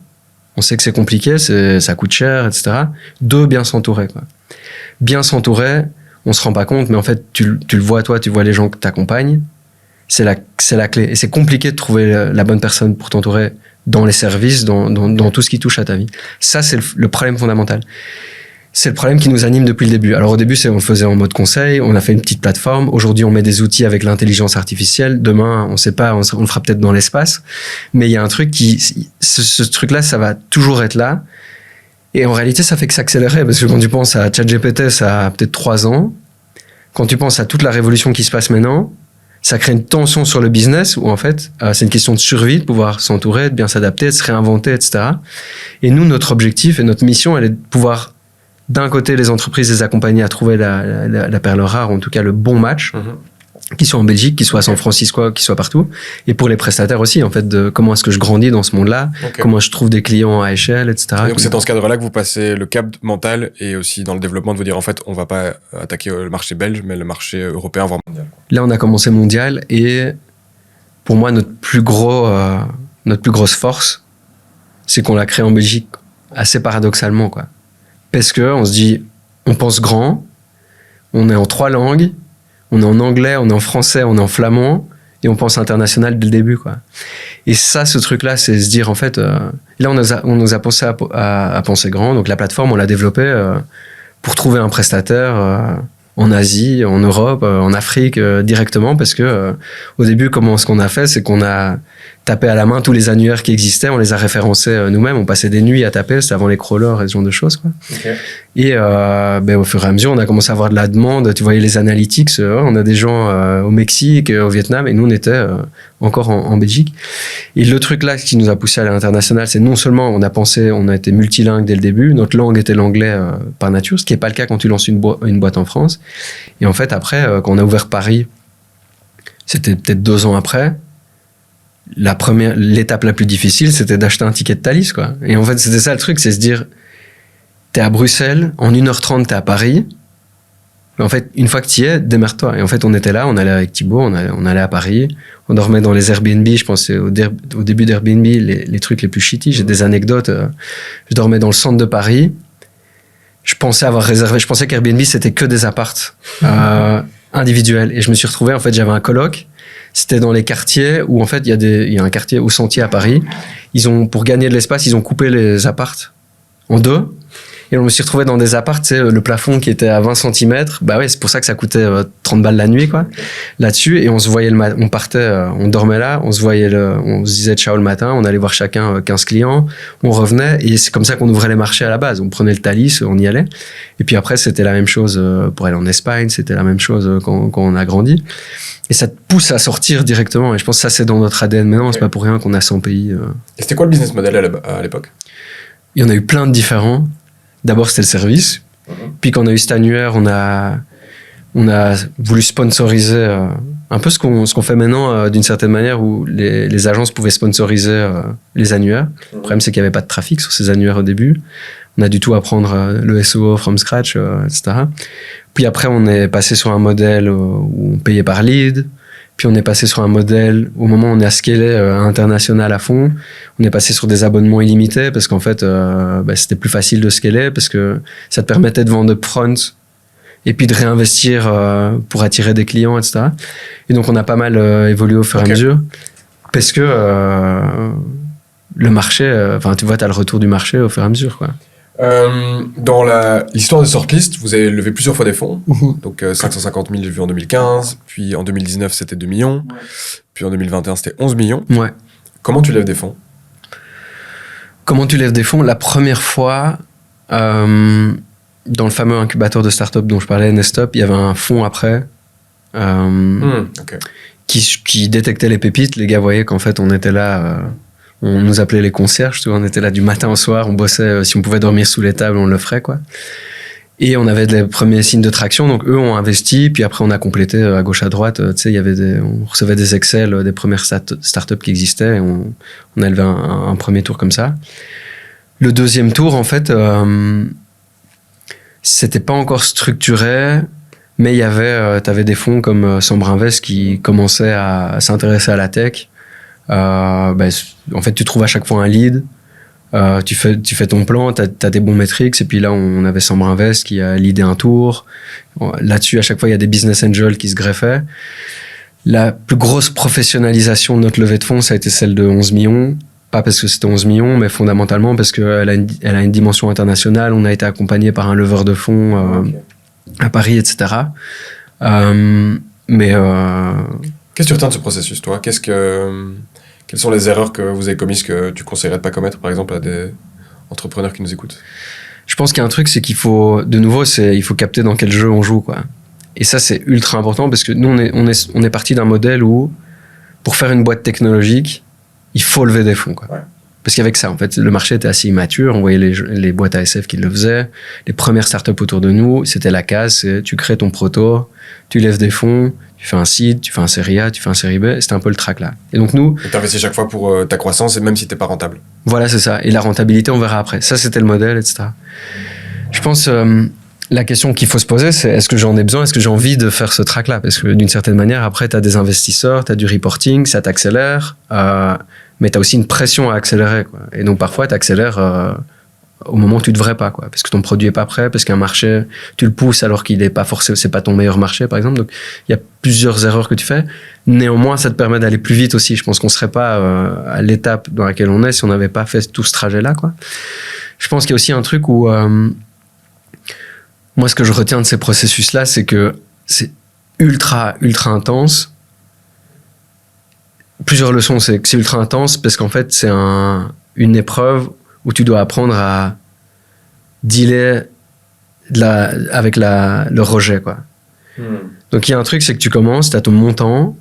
On sait que c'est compliqué, ça coûte cher, etc. 2, bien s'entourer, quoi. Bien s'entourer, on se rend pas compte, mais en fait, tu le vois toi, tu vois les gens que t'accompagnent. C'est la clé. Et c'est compliqué de trouver la bonne personne pour t'entourer dans les services, dans tout ce qui touche à ta vie. Ça, c'est le problème fondamental. C'est le problème qui nous anime depuis le début. Alors au début, on le faisait en mode conseil, on a fait une petite plateforme. Aujourd'hui, on met des outils avec l'intelligence artificielle. Demain, on sait pas, on le fera peut-être dans l'espace. Mais il y a un truc ce truc-là, ça va toujours être là. Et en réalité, ça fait que s'accélérer, parce que quand tu penses à ChatGPT, ça a peut-être 3 ans. Quand tu penses à toute la révolution qui se passe maintenant, ça crée une tension sur le business où en fait, c'est une question de survie, de pouvoir s'entourer, de bien s'adapter, de se réinventer, etc. Et nous, notre objectif et notre mission, elle est de pouvoir, d'un côté, les entreprises les accompagner à trouver la perle rare, en tout cas le bon match, qui soit en Belgique, qui soit à San Francisco, qui soit partout. Et pour les prestataires aussi, en fait, de comment est-ce que je grandis dans ce monde-là, comment je trouve des clients à échelle, etc. Et donc c'est dans ce cadre-là que vous passez le cap mental et aussi dans le développement de vous dire, en fait, on va pas attaquer le marché belge, mais le marché européen, voire mondial. Là, on a commencé mondial et pour moi, notre plus grosse force, c'est qu'on l'a créé en Belgique, assez paradoxalement, quoi. Parce que on se dit, on pense grand, on est en 3 langues, on est en anglais, on est en français, on est en flamand, et on pense international dès le début, quoi. Et ça, ce truc-là, c'est se dire, en fait, là, on nous a poussé à penser grand. Donc, la plateforme, on l'a développée pour trouver un prestataire en Asie, en Europe, en Afrique, directement, parce que au début, ce qu'on a fait, c'est qu'on a tapé à la main tous les annuaires qui existaient, on les a référencés nous-mêmes, on passait des nuits à taper, c'était avant les crawlers et ce genre de choses, quoi. Et au fur et à mesure, on a commencé à avoir de la demande. Tu voyais les analytics, on a des gens au Mexique, au Vietnam, et nous, on était encore en Belgique. Et le truc là, qui nous a poussé à l'international, c'est non seulement on a été multilingue dès le début, notre langue était l'anglais par nature, ce qui n'est pas le cas quand tu lances une boîte en France. Et en fait, après, quand on a ouvert Paris, c'était peut-être 2 ans après, l'étape la plus difficile, c'était d'acheter un ticket de Thalys, quoi. Et en fait, c'était ça le truc, c'est se dire, t'es à Bruxelles, en 1h30, t'es à Paris. Mais en fait, une fois que t'y es, démerde-toi. Et en fait, on était là, on allait avec Thibaut, on allait à Paris, on dormait dans les Airbnb, je pensais au début d'Airbnb, les trucs les plus shitty. J'ai des anecdotes. Je dormais dans le centre de Paris. Je pensais qu'Airbnb, c'était que des appartes individuels. Et je me suis retrouvé, en fait, j'avais un coloc. C'était dans les quartiers où, en fait, il y a un quartier au Sentier à Paris. Pour gagner de l'espace, ils ont coupé les appartes en 2. Et on me suis retrouvé dans des apparts, tu sais, le plafond qui était à 20 cm. Bah ouais, c'est pour ça que ça coûtait 30 balles la nuit, quoi. Là-dessus. Et on se voyait on partait, on dormait là, on se disait ciao le matin, on allait voir chacun 15 clients, on revenait. Et c'est comme ça qu'on ouvrait les marchés à la base. On prenait le Thalys, on y allait. Et puis après, c'était la même chose pour aller en Espagne, c'était la même chose quand on a grandi. Et ça te pousse à sortir directement. Et je pense que ça, c'est dans notre ADN maintenant. C'est pas pour rien qu'on a 100 pays. Et c'était quoi le business model à l'époque? Il y en a eu plein de différents. D'abord, c'était le service. Puis quand on a eu cet annuaire, on a voulu sponsoriser un peu ce qu'on fait maintenant d'une certaine manière, où les agences pouvaient sponsoriser les annuaires. Le problème, c'est qu'il n'y avait pas de trafic sur ces annuaires au début. On a dû tout apprendre le SEO from scratch, etc. Puis après, on est passé sur un modèle où on payait par lead. Puis on est passé sur un modèle, au moment où on a scalé international à fond, on est passé sur des abonnements illimités parce qu'en fait, c'était plus facile de scaler parce que ça te permettait de vendre upfront et puis de réinvestir pour attirer des clients, etc. Et donc on a pas mal évolué au fur et à mesure parce que le marché, tu vois, t'as le retour du marché au fur et à mesure, quoi. Dans l'histoire de Sortlist, vous avez levé plusieurs fois des fonds. Donc 550 000 vus en 2015, puis en 2019 c'était 2 millions, puis en 2021 c'était 11 millions. Ouais. Comment tu lèves des fonds? Comment tu lèves des fonds? La première fois, dans le fameux incubateur de start-up dont je parlais, Nestop, il y avait un fonds après qui détectait les pépites. Les gars voyaient qu'en fait on était là... on nous appelait les concierges, tu vois, on était là du matin au soir, on bossait, si on pouvait dormir sous les tables, on le ferait, quoi. Et on avait les premiers signes de traction, donc eux ont investi, puis après on a complété à gauche à droite, tu sais, on recevait des Excel des premières startups qui existaient, et on a levé un premier tour comme ça. Le deuxième tour, en fait, c'était pas encore structuré, mais il y avait, t'avais des fonds comme Sambre Invest qui commençaient à s'intéresser à la tech. En fait, tu trouves à chaque fois un lead, tu fais ton plan, t'as des bons metrics, et puis là, on avait Sambre Invest qui a leadé un tour. Là-dessus, à chaque fois, il y a des business angels qui se greffaient. La plus grosse professionnalisation de notre levée de fonds, ça a été celle de 11 millions. Pas parce que c'était 11 millions, mais fondamentalement parce qu'elle a une dimension internationale. On a été accompagné par un leveur de fonds à Paris, etc. Qu'est-ce que tu retiens de ce processus, toi? Quelles sont les erreurs que vous avez commises que tu conseillerais de pas commettre, par exemple, entrepreneurs qui nous écoutent? Je pense qu'il y a un truc, c'est qu'il faut, de nouveau, il faut capter dans quel jeu on joue, quoi. Et ça, c'est ultra important parce que nous, on est parti d'un modèle où, pour faire une boîte technologique, il faut lever des fonds, quoi. Ouais. Parce qu'avec ça, en fait, le marché était assez immature. On voyait les boîtes ASF qui le faisaient. Les premières startups autour de nous, c'était la case. Tu crées ton proto, tu lèves des fonds, tu fais un seed, tu fais un série A, tu fais un série B. C'était un peu le track là. Et donc nous... Tu investis chaque fois pour ta croissance, et même si t'es pas rentable. Voilà, c'est ça. Et la rentabilité, on verra après. Ça, c'était le modèle, etc. Je pense... la question qu'il faut se poser, c'est est-ce que j'en ai besoin, est-ce que j'ai envie de faire ce track-là? Parce que d'une certaine manière, après, tu as des investisseurs, tu as du reporting, ça t'accélère, mais tu as aussi une pression à accélérer, quoi. Et donc parfois, tu accélères au moment où tu devrais pas, quoi, parce que ton produit est pas prêt, parce qu'un marché, tu le pousses alors qu'il est pas forcément, c'est pas ton meilleur marché, par exemple. Donc il y a plusieurs erreurs que tu fais. Néanmoins, ça te permet d'aller plus vite aussi. Je pense qu'on serait pas à l'étape dans laquelle on est si on n'avait pas fait tout ce trajet-là, quoi. Je pense qu'il y a aussi un truc où moi, ce que je retiens de ces processus-là, c'est que c'est ultra, ultra intense. Plusieurs leçons, c'est que c'est ultra intense parce qu'en fait, c'est une épreuve où tu dois apprendre à dealer avec le rejet, quoi. Donc, il y a un truc, c'est que tu commences, tu as ton montant,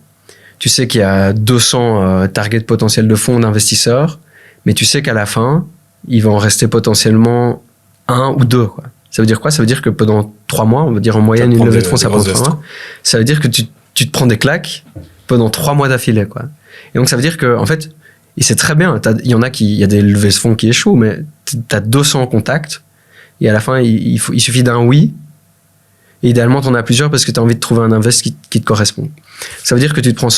tu sais qu'il y a 200 targets potentiels de fonds d'investisseurs, mais tu sais qu'à la fin, il va en rester potentiellement 1 ou 2, quoi. Ça veut dire quoi? Ça veut dire que pendant 3 mois, on va dire en moyenne une levée de fonds, ça prend 3 mois. Ça veut dire que tu te prends des claques pendant 3 mois d'affilée, quoi. Et donc ça veut dire que, en fait, et c'est très bien, il y a des levées de fonds qui échouent, mais tu as 200 contacts, et à la fin, il suffit d'un oui, et idéalement, tu en as plusieurs parce que tu as envie de trouver un invest qui te correspond. Ça veut dire que tu te prends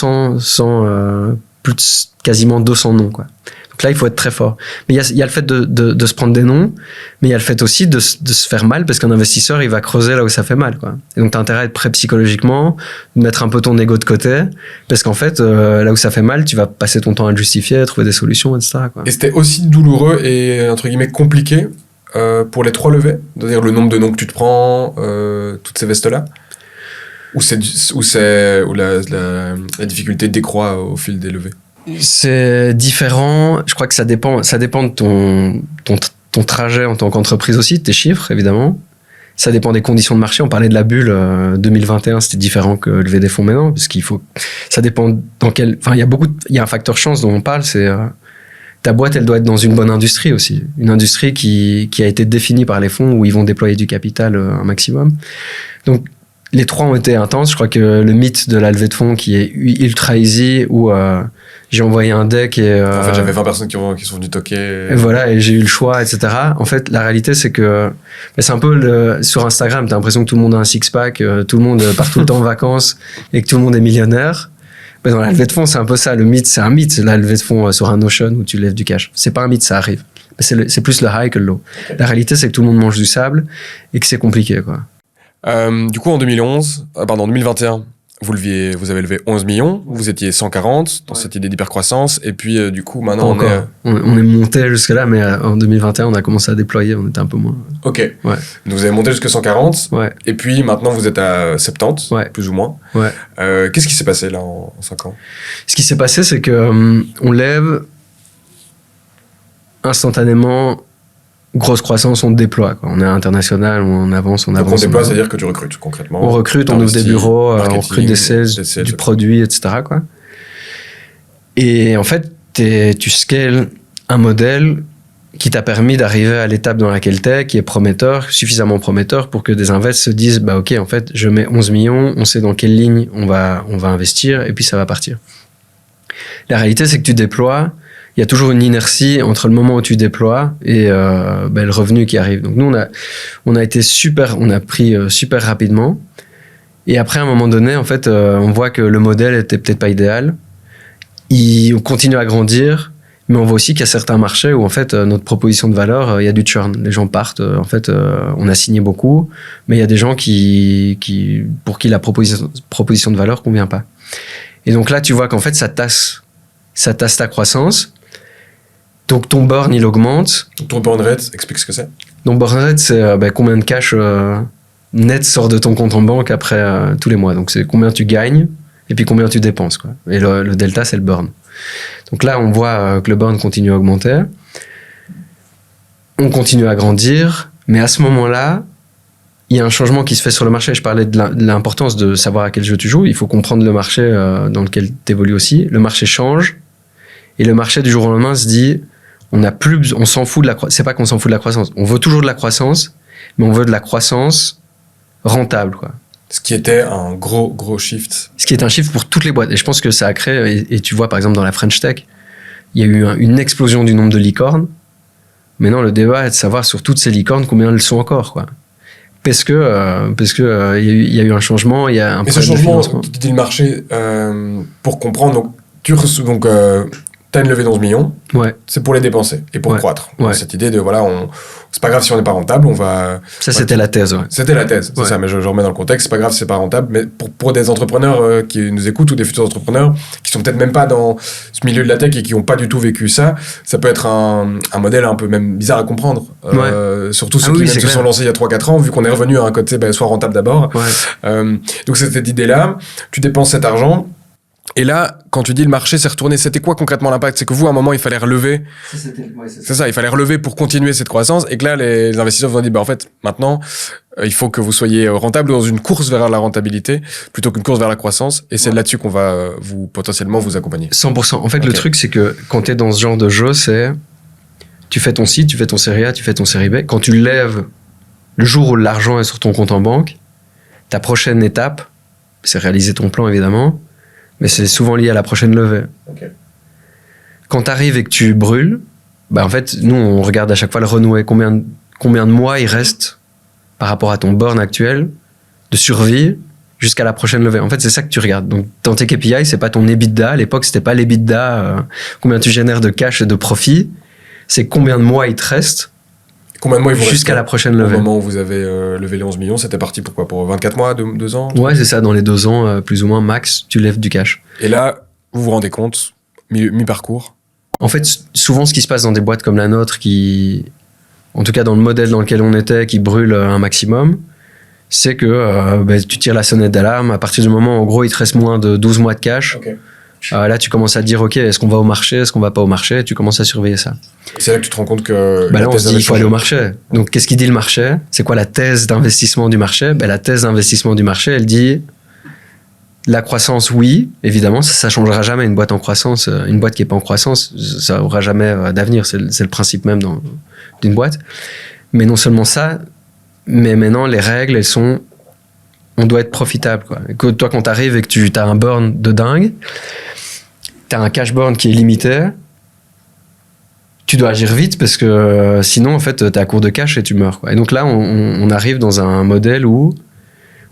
quasiment 200 noms, quoi. Donc là, il faut être très fort. Mais il y a le fait de se prendre des noms, mais il y a le fait aussi de se faire mal parce qu'un investisseur, il va creuser là où ça fait mal, quoi. Et donc, tu as intérêt à être prêt psychologiquement, de mettre un peu ton ego de côté, parce qu'en fait, là où ça fait mal, tu vas passer ton temps à le justifier, à trouver des solutions, etc., quoi. Et c'était aussi douloureux et, entre guillemets, compliqué pour les 3 levées? C'est-à-dire le nombre de noms que tu te prends, toutes ces vestes-là? Ou la difficulté décroît au fil des levées? C'est différent. Je crois que ça dépend de ton trajet en tant qu'entreprise aussi, de tes chiffres, évidemment. Ça dépend des conditions de marché. On parlait de la bulle 2021, c'était différent que lever des fonds maintenant, parce ça dépend dans quel, enfin, il y a un facteur chance dont on parle, c'est ta boîte, elle doit être dans une bonne industrie aussi. Une industrie qui a été définie par les fonds où ils vont déployer du capital un maximum. Donc, les 3 ont été intenses. Je crois que le mythe de la levée de fonds qui est ultra easy, où j'ai envoyé un deck et... en fait, j'avais 20 personnes qui sont venues toquer. Et voilà, et j'ai eu le choix, etc. En fait, la réalité, c'est que... c'est un peu sur Instagram, t'as l'impression que tout le monde a un six-pack, tout le monde part tout le temps en vacances et que tout le monde est millionnaire. Mais dans la levée de fonds, c'est un peu ça. Le mythe, c'est un mythe, la levée de fonds sur un Notion où tu lèves du cash. C'est pas un mythe, ça arrive. C'est plus le high que le low. Okay. La réalité, c'est que tout le monde mange du sable et que c'est compliqué, quoi. Du coup, en 2021, vous avez levé 11 millions, vous étiez 140 dans cette idée d'hypercroissance, et puis du coup, maintenant on est monté jusque-là, mais en 2021, on a commencé à déployer, on était un peu moins. Ok. Ouais. Donc vous avez monté jusqu'à 140, ouais. Et puis maintenant vous êtes à 70, ouais. Plus ou moins. Ouais. Qu'est-ce qui s'est passé là en 5 ans? Ce qui s'est passé, c'est que on lève instantanément. Grosse croissance, on déploie, quoi. On est international, on avance. Donc on déploie, c'est-à-dire que tu recrutes concrètement. On recrute, on ouvre des bureaux, on recrute des sales, du produit, etc., quoi. Et en fait, tu scales un modèle qui t'a permis d'arriver à l'étape dans laquelle t'es, qui est prometteur, suffisamment prometteur pour que des investisseurs se disent, bah ok, en fait, je mets 11 millions, on sait dans quelle ligne on va investir, et puis ça va partir. La réalité, c'est que tu déploies. Il y a toujours une inertie entre le moment où tu déploies et le revenu qui arrive. Donc nous, on a pris super rapidement. Et après, à un moment donné, en fait, on voit que le modèle était peut-être pas idéal. On continue à grandir, mais on voit aussi qu'il y a certains marchés où en fait notre proposition de valeur, il y a du churn. Les gens partent. En fait, on a signé beaucoup, mais il y a des gens pour qui la proposition de valeur convient pas. Et donc là, tu vois qu'en fait, ça tasse ta croissance. Donc ton burn, il augmente. Ton burn rate, explique ce que c'est. Ton burn rate, c'est combien de cash net sort de ton compte en banque après tous les mois. Donc c'est combien tu gagnes et puis combien tu dépenses, quoi. Et le delta, c'est le burn. Donc là, on voit que le burn continue à augmenter. on continue à grandir, mais à ce moment-là, il y a un changement qui se fait sur le marché. Je parlais de l'importance de savoir à quel jeu tu joues. Il faut comprendre le marché dans lequel tu évolues aussi. Le marché change, et le marché du jour au lendemain se dit, on s'en fout de la croissance. C'est pas qu'on s'en fout de la croissance. On veut toujours de la croissance, mais on veut de la croissance rentable, quoi. Ce qui était un gros shift. Ce qui est un shift pour toutes les boîtes. Et je pense que ça a créé, et tu vois par exemple dans la French Tech, il y a eu une explosion du nombre de licornes. Maintenant, le débat est de savoir sur toutes ces licornes combien elles sont encore, quoi. Parce que il y a eu un changement, il y a un problème de financement. Tu dis le marché, pour comprendre, donc t'as une levée de 11 millions, ouais. C'est pour les dépenser et pour croître. Ouais. Cette idée de, c'est pas grave si on n'est pas rentable, on va... Ça, c'était la thèse, ouais. C'était la thèse, c'est ça, mais je remets dans le contexte, c'est pas grave si c'est pas rentable, mais pour des entrepreneurs qui nous écoutent ou des futurs entrepreneurs qui sont peut-être même pas dans ce milieu de la tech et qui ont pas du tout vécu ça, ça peut être un modèle un peu même bizarre à comprendre. Surtout ceux qui même se sont lancés il y a 3-4 ans, vu qu'on est revenu à un côté, soit rentable d'abord. Ouais. Donc c'est cette idée-là, tu dépenses cet argent. Et là, quand tu dis le marché s'est retourné, c'était quoi concrètement l'impact? C'est que vous, à un moment, il fallait relever. C'est ça, il fallait relever pour continuer cette croissance. Et que là, les investisseurs vous ont dit, en fait, maintenant, il faut que vous soyez rentable dans une course vers la rentabilité plutôt qu'une course vers la croissance. Et c'est là-dessus qu'on va potentiellement vous accompagner. 100%. En fait, le truc, c'est que quand tu es dans ce genre de jeu, c'est tu fais ton site, tu fais ton série A, tu fais ton série B. Quand tu lèves le jour où l'argent est sur ton compte en banque, ta prochaine étape, c'est réaliser ton plan, évidemment. Mais c'est souvent lié à la prochaine levée. Okay. Quand tu arrives et que tu brûles, en fait, nous, on regarde à chaque fois le renouer. Combien de mois il reste par rapport à ton burn actuel de survie jusqu'à la prochaine levée. En fait, c'est ça que tu regardes. Donc, dans tes KPI, c'est pas ton EBITDA. À l'époque, c'était pas l'EBITDA, combien tu génères de cash et de profit. C'est combien de mois il te reste. Combien de mois il vous reste jusqu'à la prochaine levée. Au moment où vous avez levé les 11 millions, c'était parti pour quoi? Pour 24 mois, 2 ans? Ouais, c'est ça. Dans les 2 ans, plus ou moins, max, tu lèves du cash. Et là, vous vous rendez compte, mi-parcours? En fait, souvent, ce qui se passe dans des boîtes comme la nôtre, en tout cas dans le modèle dans lequel on était, qui brûle un maximum, c'est que tu tires la sonnette d'alarme. À partir du moment où, en gros, il te reste moins de 12 mois de cash. Okay. Là, tu commences à te dire, OK, est-ce qu'on va au marché, est-ce qu'on va pas au marché? Tu commences à surveiller ça. C'est là que tu te rends compte que... là, on se dit, il faut aller au marché. Donc, qu'est-ce qu'il dit le marché? C'est quoi la thèse d'investissement du marché? La thèse d'investissement du marché, elle dit, la croissance, oui, évidemment, ça changera jamais. Une boîte en croissance, une boîte qui est pas en croissance, ça aura jamais d'avenir. C'est le principe même d'une boîte. Mais non seulement ça, mais maintenant, les règles, elles sont... On doit être profitable, quoi. Que toi, quand t'arrives et que tu as un burn de dingue, t'as un cash burn qui est limité, tu dois agir vite parce que sinon, en fait, t'es à court de cash et tu meurs, quoi. Et donc là, on arrive dans un modèle où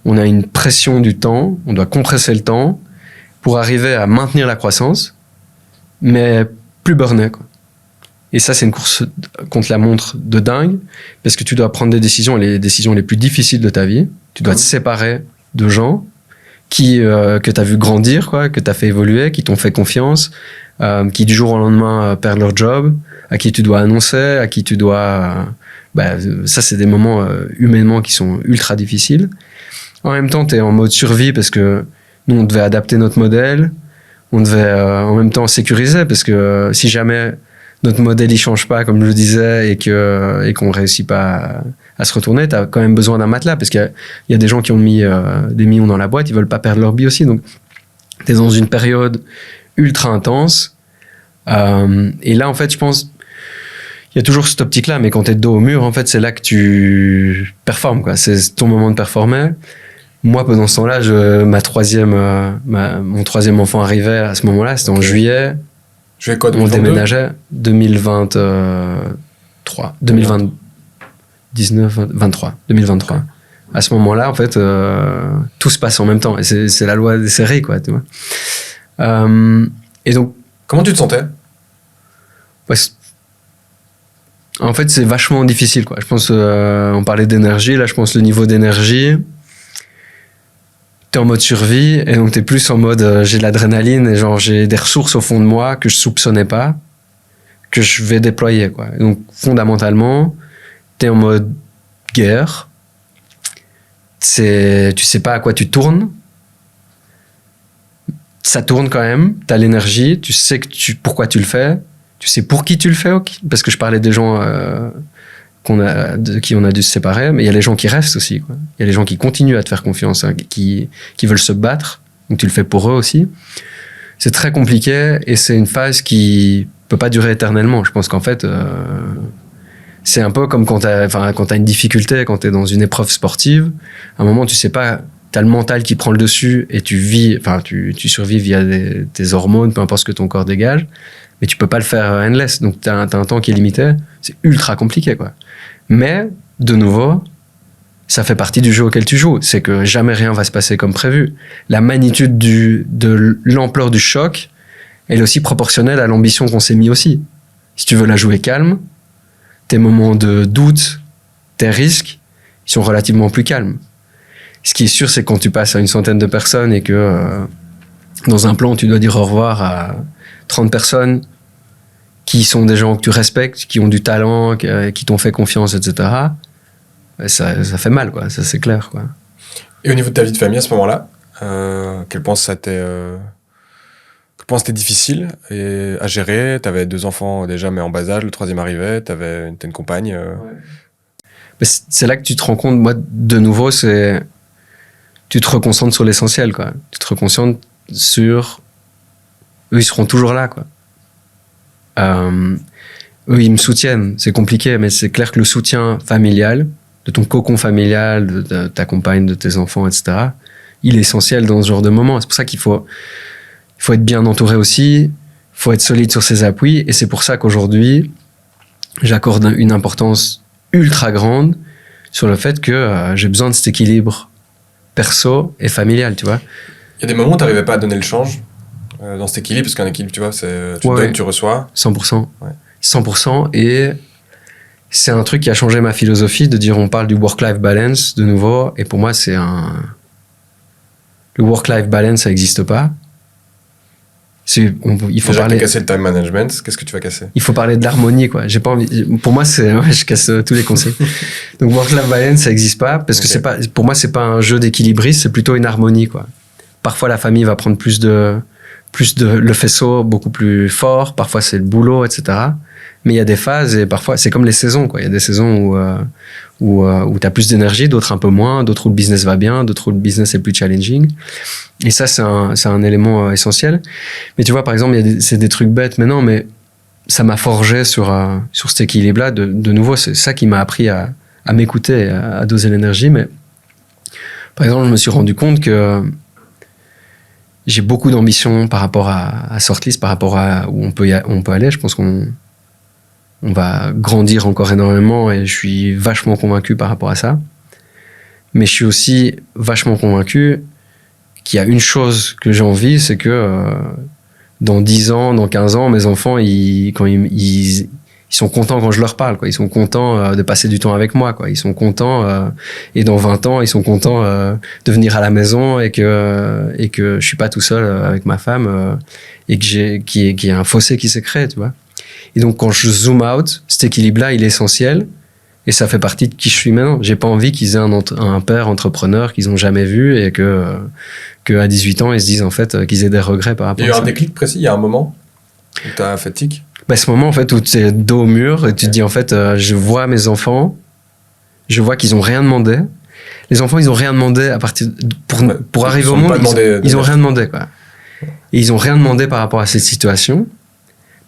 on a une pression du temps, on doit compresser le temps pour arriver à maintenir la croissance, mais plus burné, quoi. Et ça, c'est une course contre la montre de dingue parce que tu dois prendre des décisions, les décisions les plus difficiles de ta vie. Tu dois te séparer de gens que tu as vu grandir, quoi, que tu as fait évoluer, qui t'ont fait confiance, qui du jour au lendemain perdent leur job, à qui tu dois annoncer, à qui tu dois... ça, c'est des moments humainement qui sont ultra difficiles. En même temps, tu es en mode survie parce que nous, on devait adapter notre modèle, on devait en même temps sécuriser parce que si jamais notre modèle il change pas, comme je le disais, et qu'on réussit pas à se retourner, tu as quand même besoin d'un matelas parce qu'il y a des gens qui ont mis des millions dans la boîte, ils veulent pas perdre leur vie aussi. Donc, tu es dans une période ultra intense. Et là, en fait, je pense, il y a toujours cette optique-là, mais quand tu es de dos au mur, en fait, c'est là que tu performes, quoi. C'est ton moment de performer. Moi, pendant ce temps-là, mon troisième enfant arrivait à ce moment-là, c'était en juillet. On déménageait 2023. À ce moment-là, en fait, tout se passe en même temps. Et c'est la loi des séries, quoi, tu vois. Et donc... Comment tu te sentais? En fait, c'est vachement difficile, quoi. Je pense, on parlait d'énergie. Là, je pense le niveau d'énergie... T'es en mode survie, et donc t'es plus en mode j'ai de l'adrénaline, et genre j'ai des ressources au fond de moi que je soupçonnais pas, que je vais déployer, quoi. Et donc, fondamentalement, t'es en mode guerre. Tu sais pas à quoi tu tournes. Ça tourne quand même. T'as l'énergie. Tu sais pourquoi tu le fais. Tu sais pour qui tu le fais. Okay. Parce que je parlais des gens de qui on a dû se séparer, mais il y a les gens qui restent aussi, quoi. Il y a les gens qui continuent à te faire confiance, hein, qui veulent se battre, donc tu le fais pour eux aussi. C'est très compliqué et c'est une phase qui peut pas durer éternellement. Je pense qu'en fait, c'est un peu comme quand t'as une difficulté, quand t'es dans une épreuve sportive, à un moment, tu sais pas, t'as le mental qui prend le dessus et tu survis via tes hormones, peu importe ce que ton corps dégage, mais tu peux pas le faire endless. Donc t'as un temps qui est limité. C'est ultra compliqué, quoi. Mais, de nouveau, ça fait partie du jeu auquel tu joues. C'est que jamais rien va se passer comme prévu. La magnitude de l'ampleur du choc, elle est aussi proportionnelle à l'ambition qu'on s'est mis aussi. Si tu veux la jouer calme, tes moments de doute, tes risques, ils sont relativement plus calmes. Ce qui est sûr, c'est que quand tu passes à une centaine de personnes et que dans un plan, tu dois dire au revoir à 30 personnes qui sont des gens que tu respectes, qui ont du talent, qui t'ont fait confiance, etc., ça fait mal, quoi. Ça, c'est clair, quoi. Et au niveau de ta vie de famille à ce moment-là, quel point c'était difficile à gérer? T'avais 2 enfants déjà, mais en bas âge, le 3e arrivait, t'as une compagne. Ouais. C'est là que tu te rends compte, moi, de nouveau, tu te reconcentres sur l'essentiel, quoi. Tu te reconcentres sur... Eux, ils seront toujours là, quoi. Eux, ils me soutiennent. C'est compliqué, mais c'est clair que le soutien familial, de ton cocon familial, de ta compagne, de tes enfants, etc., il est essentiel dans ce genre de moment. C'est pour ça qu'il faut être bien entouré aussi, il faut être solide sur ses appuis, et c'est pour ça qu'aujourd'hui, j'accorde une importance ultra grande sur le fait que j'ai besoin de cet équilibre perso et familial, tu vois. Il y a des moments où tu n'arrivais pas à donner le change dans cet équilibre, parce qu'un équilibre, tu vois, c'est tu donnes, tu reçois. 100%. Ouais. 100%, et c'est un truc qui a changé ma philosophie, de dire on parle du work-life balance de nouveau, et pour moi, le work-life balance, ça n'existe pas. Il faut déjà parler... casser le time management, qu'est-ce que tu vas casser? Il faut parler de l'harmonie, quoi. J'ai pas envie... Pour moi, je casse tous les concepts. Donc, work-life balance, ça n'existe pas, parce que pour moi, c'est pas un jeu d'équilibriste, c'est plutôt une harmonie, quoi. Parfois, la famille va prendre plus de le faisceau beaucoup plus fort, parfois c'est le boulot, etc. Mais il y a des phases, et parfois, c'est comme les saisons, quoi. Il y a des saisons où t'as plus d'énergie, d'autres un peu moins, d'autres où le business va bien, d'autres où le business est plus challenging. Et ça, c'est un élément essentiel. Mais tu vois, par exemple, c'est des trucs bêtes, mais ça m'a forgé sur cet équilibre-là. De nouveau, c'est ça qui m'a appris à m'écouter, à doser l'énergie. Mais par exemple, je me suis rendu compte que j'ai beaucoup d'ambition par rapport à Sortlist, par rapport à où on peut aller. Je pense qu'on va grandir encore énormément et je suis vachement convaincu par rapport à ça. Mais je suis aussi vachement convaincu qu'il y a une chose que j'ai envie, c'est que dans 10 ans, dans 15 ans, mes enfants, ils sont contents quand je leur parle, quoi. Ils sont contents de passer du temps avec moi, quoi. Ils sont contents, et dans 20 ans, ils sont contents de venir à la maison et que je suis pas tout seul avec ma femme et qu'il y a un fossé qui s'est créé, tu vois. Et donc, quand je zoom out, cet équilibre-là, il est essentiel. Et ça fait partie de qui je suis maintenant. J'ai pas envie qu'ils aient un père entrepreneur qu'ils ont jamais vu et que à 18 ans, ils se disent, en fait, qu'ils aient des regrets par rapport à ça. Il y a eu un déclic précis, il y a un moment où t'as fatigue? Ce moment, en fait, où tu es dos au mur et tu te dis, en fait, je vois mes enfants, je vois qu'ils ont rien demandé. Les enfants, ils ont rien demandé à partir pour arriver au monde. Ils ont rien demandé, quoi. Et ils ont rien demandé par rapport à cette situation.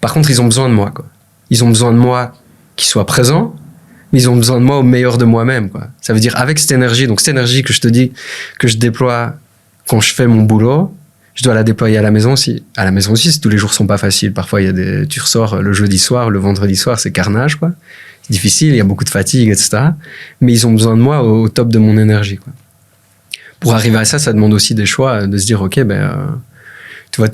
Par contre, ils ont besoin de moi, quoi. Ils ont besoin de moi qui soit présent, mais ils ont besoin de moi au meilleur de moi-même, quoi. Ça veut dire avec cette énergie, donc cette énergie que je te dis, que je déploie quand je fais mon boulot, je dois la déployer à la maison aussi. À la maison aussi, tous les jours sont pas faciles. Parfois, tu ressors le jeudi soir, le vendredi soir, c'est carnage, quoi. C'est difficile, il y a beaucoup de fatigue, etc. Mais ils ont besoin de moi au top de mon énergie, quoi. Pour arriver à ça, ça demande aussi des choix, de se dire, ok, tu vois,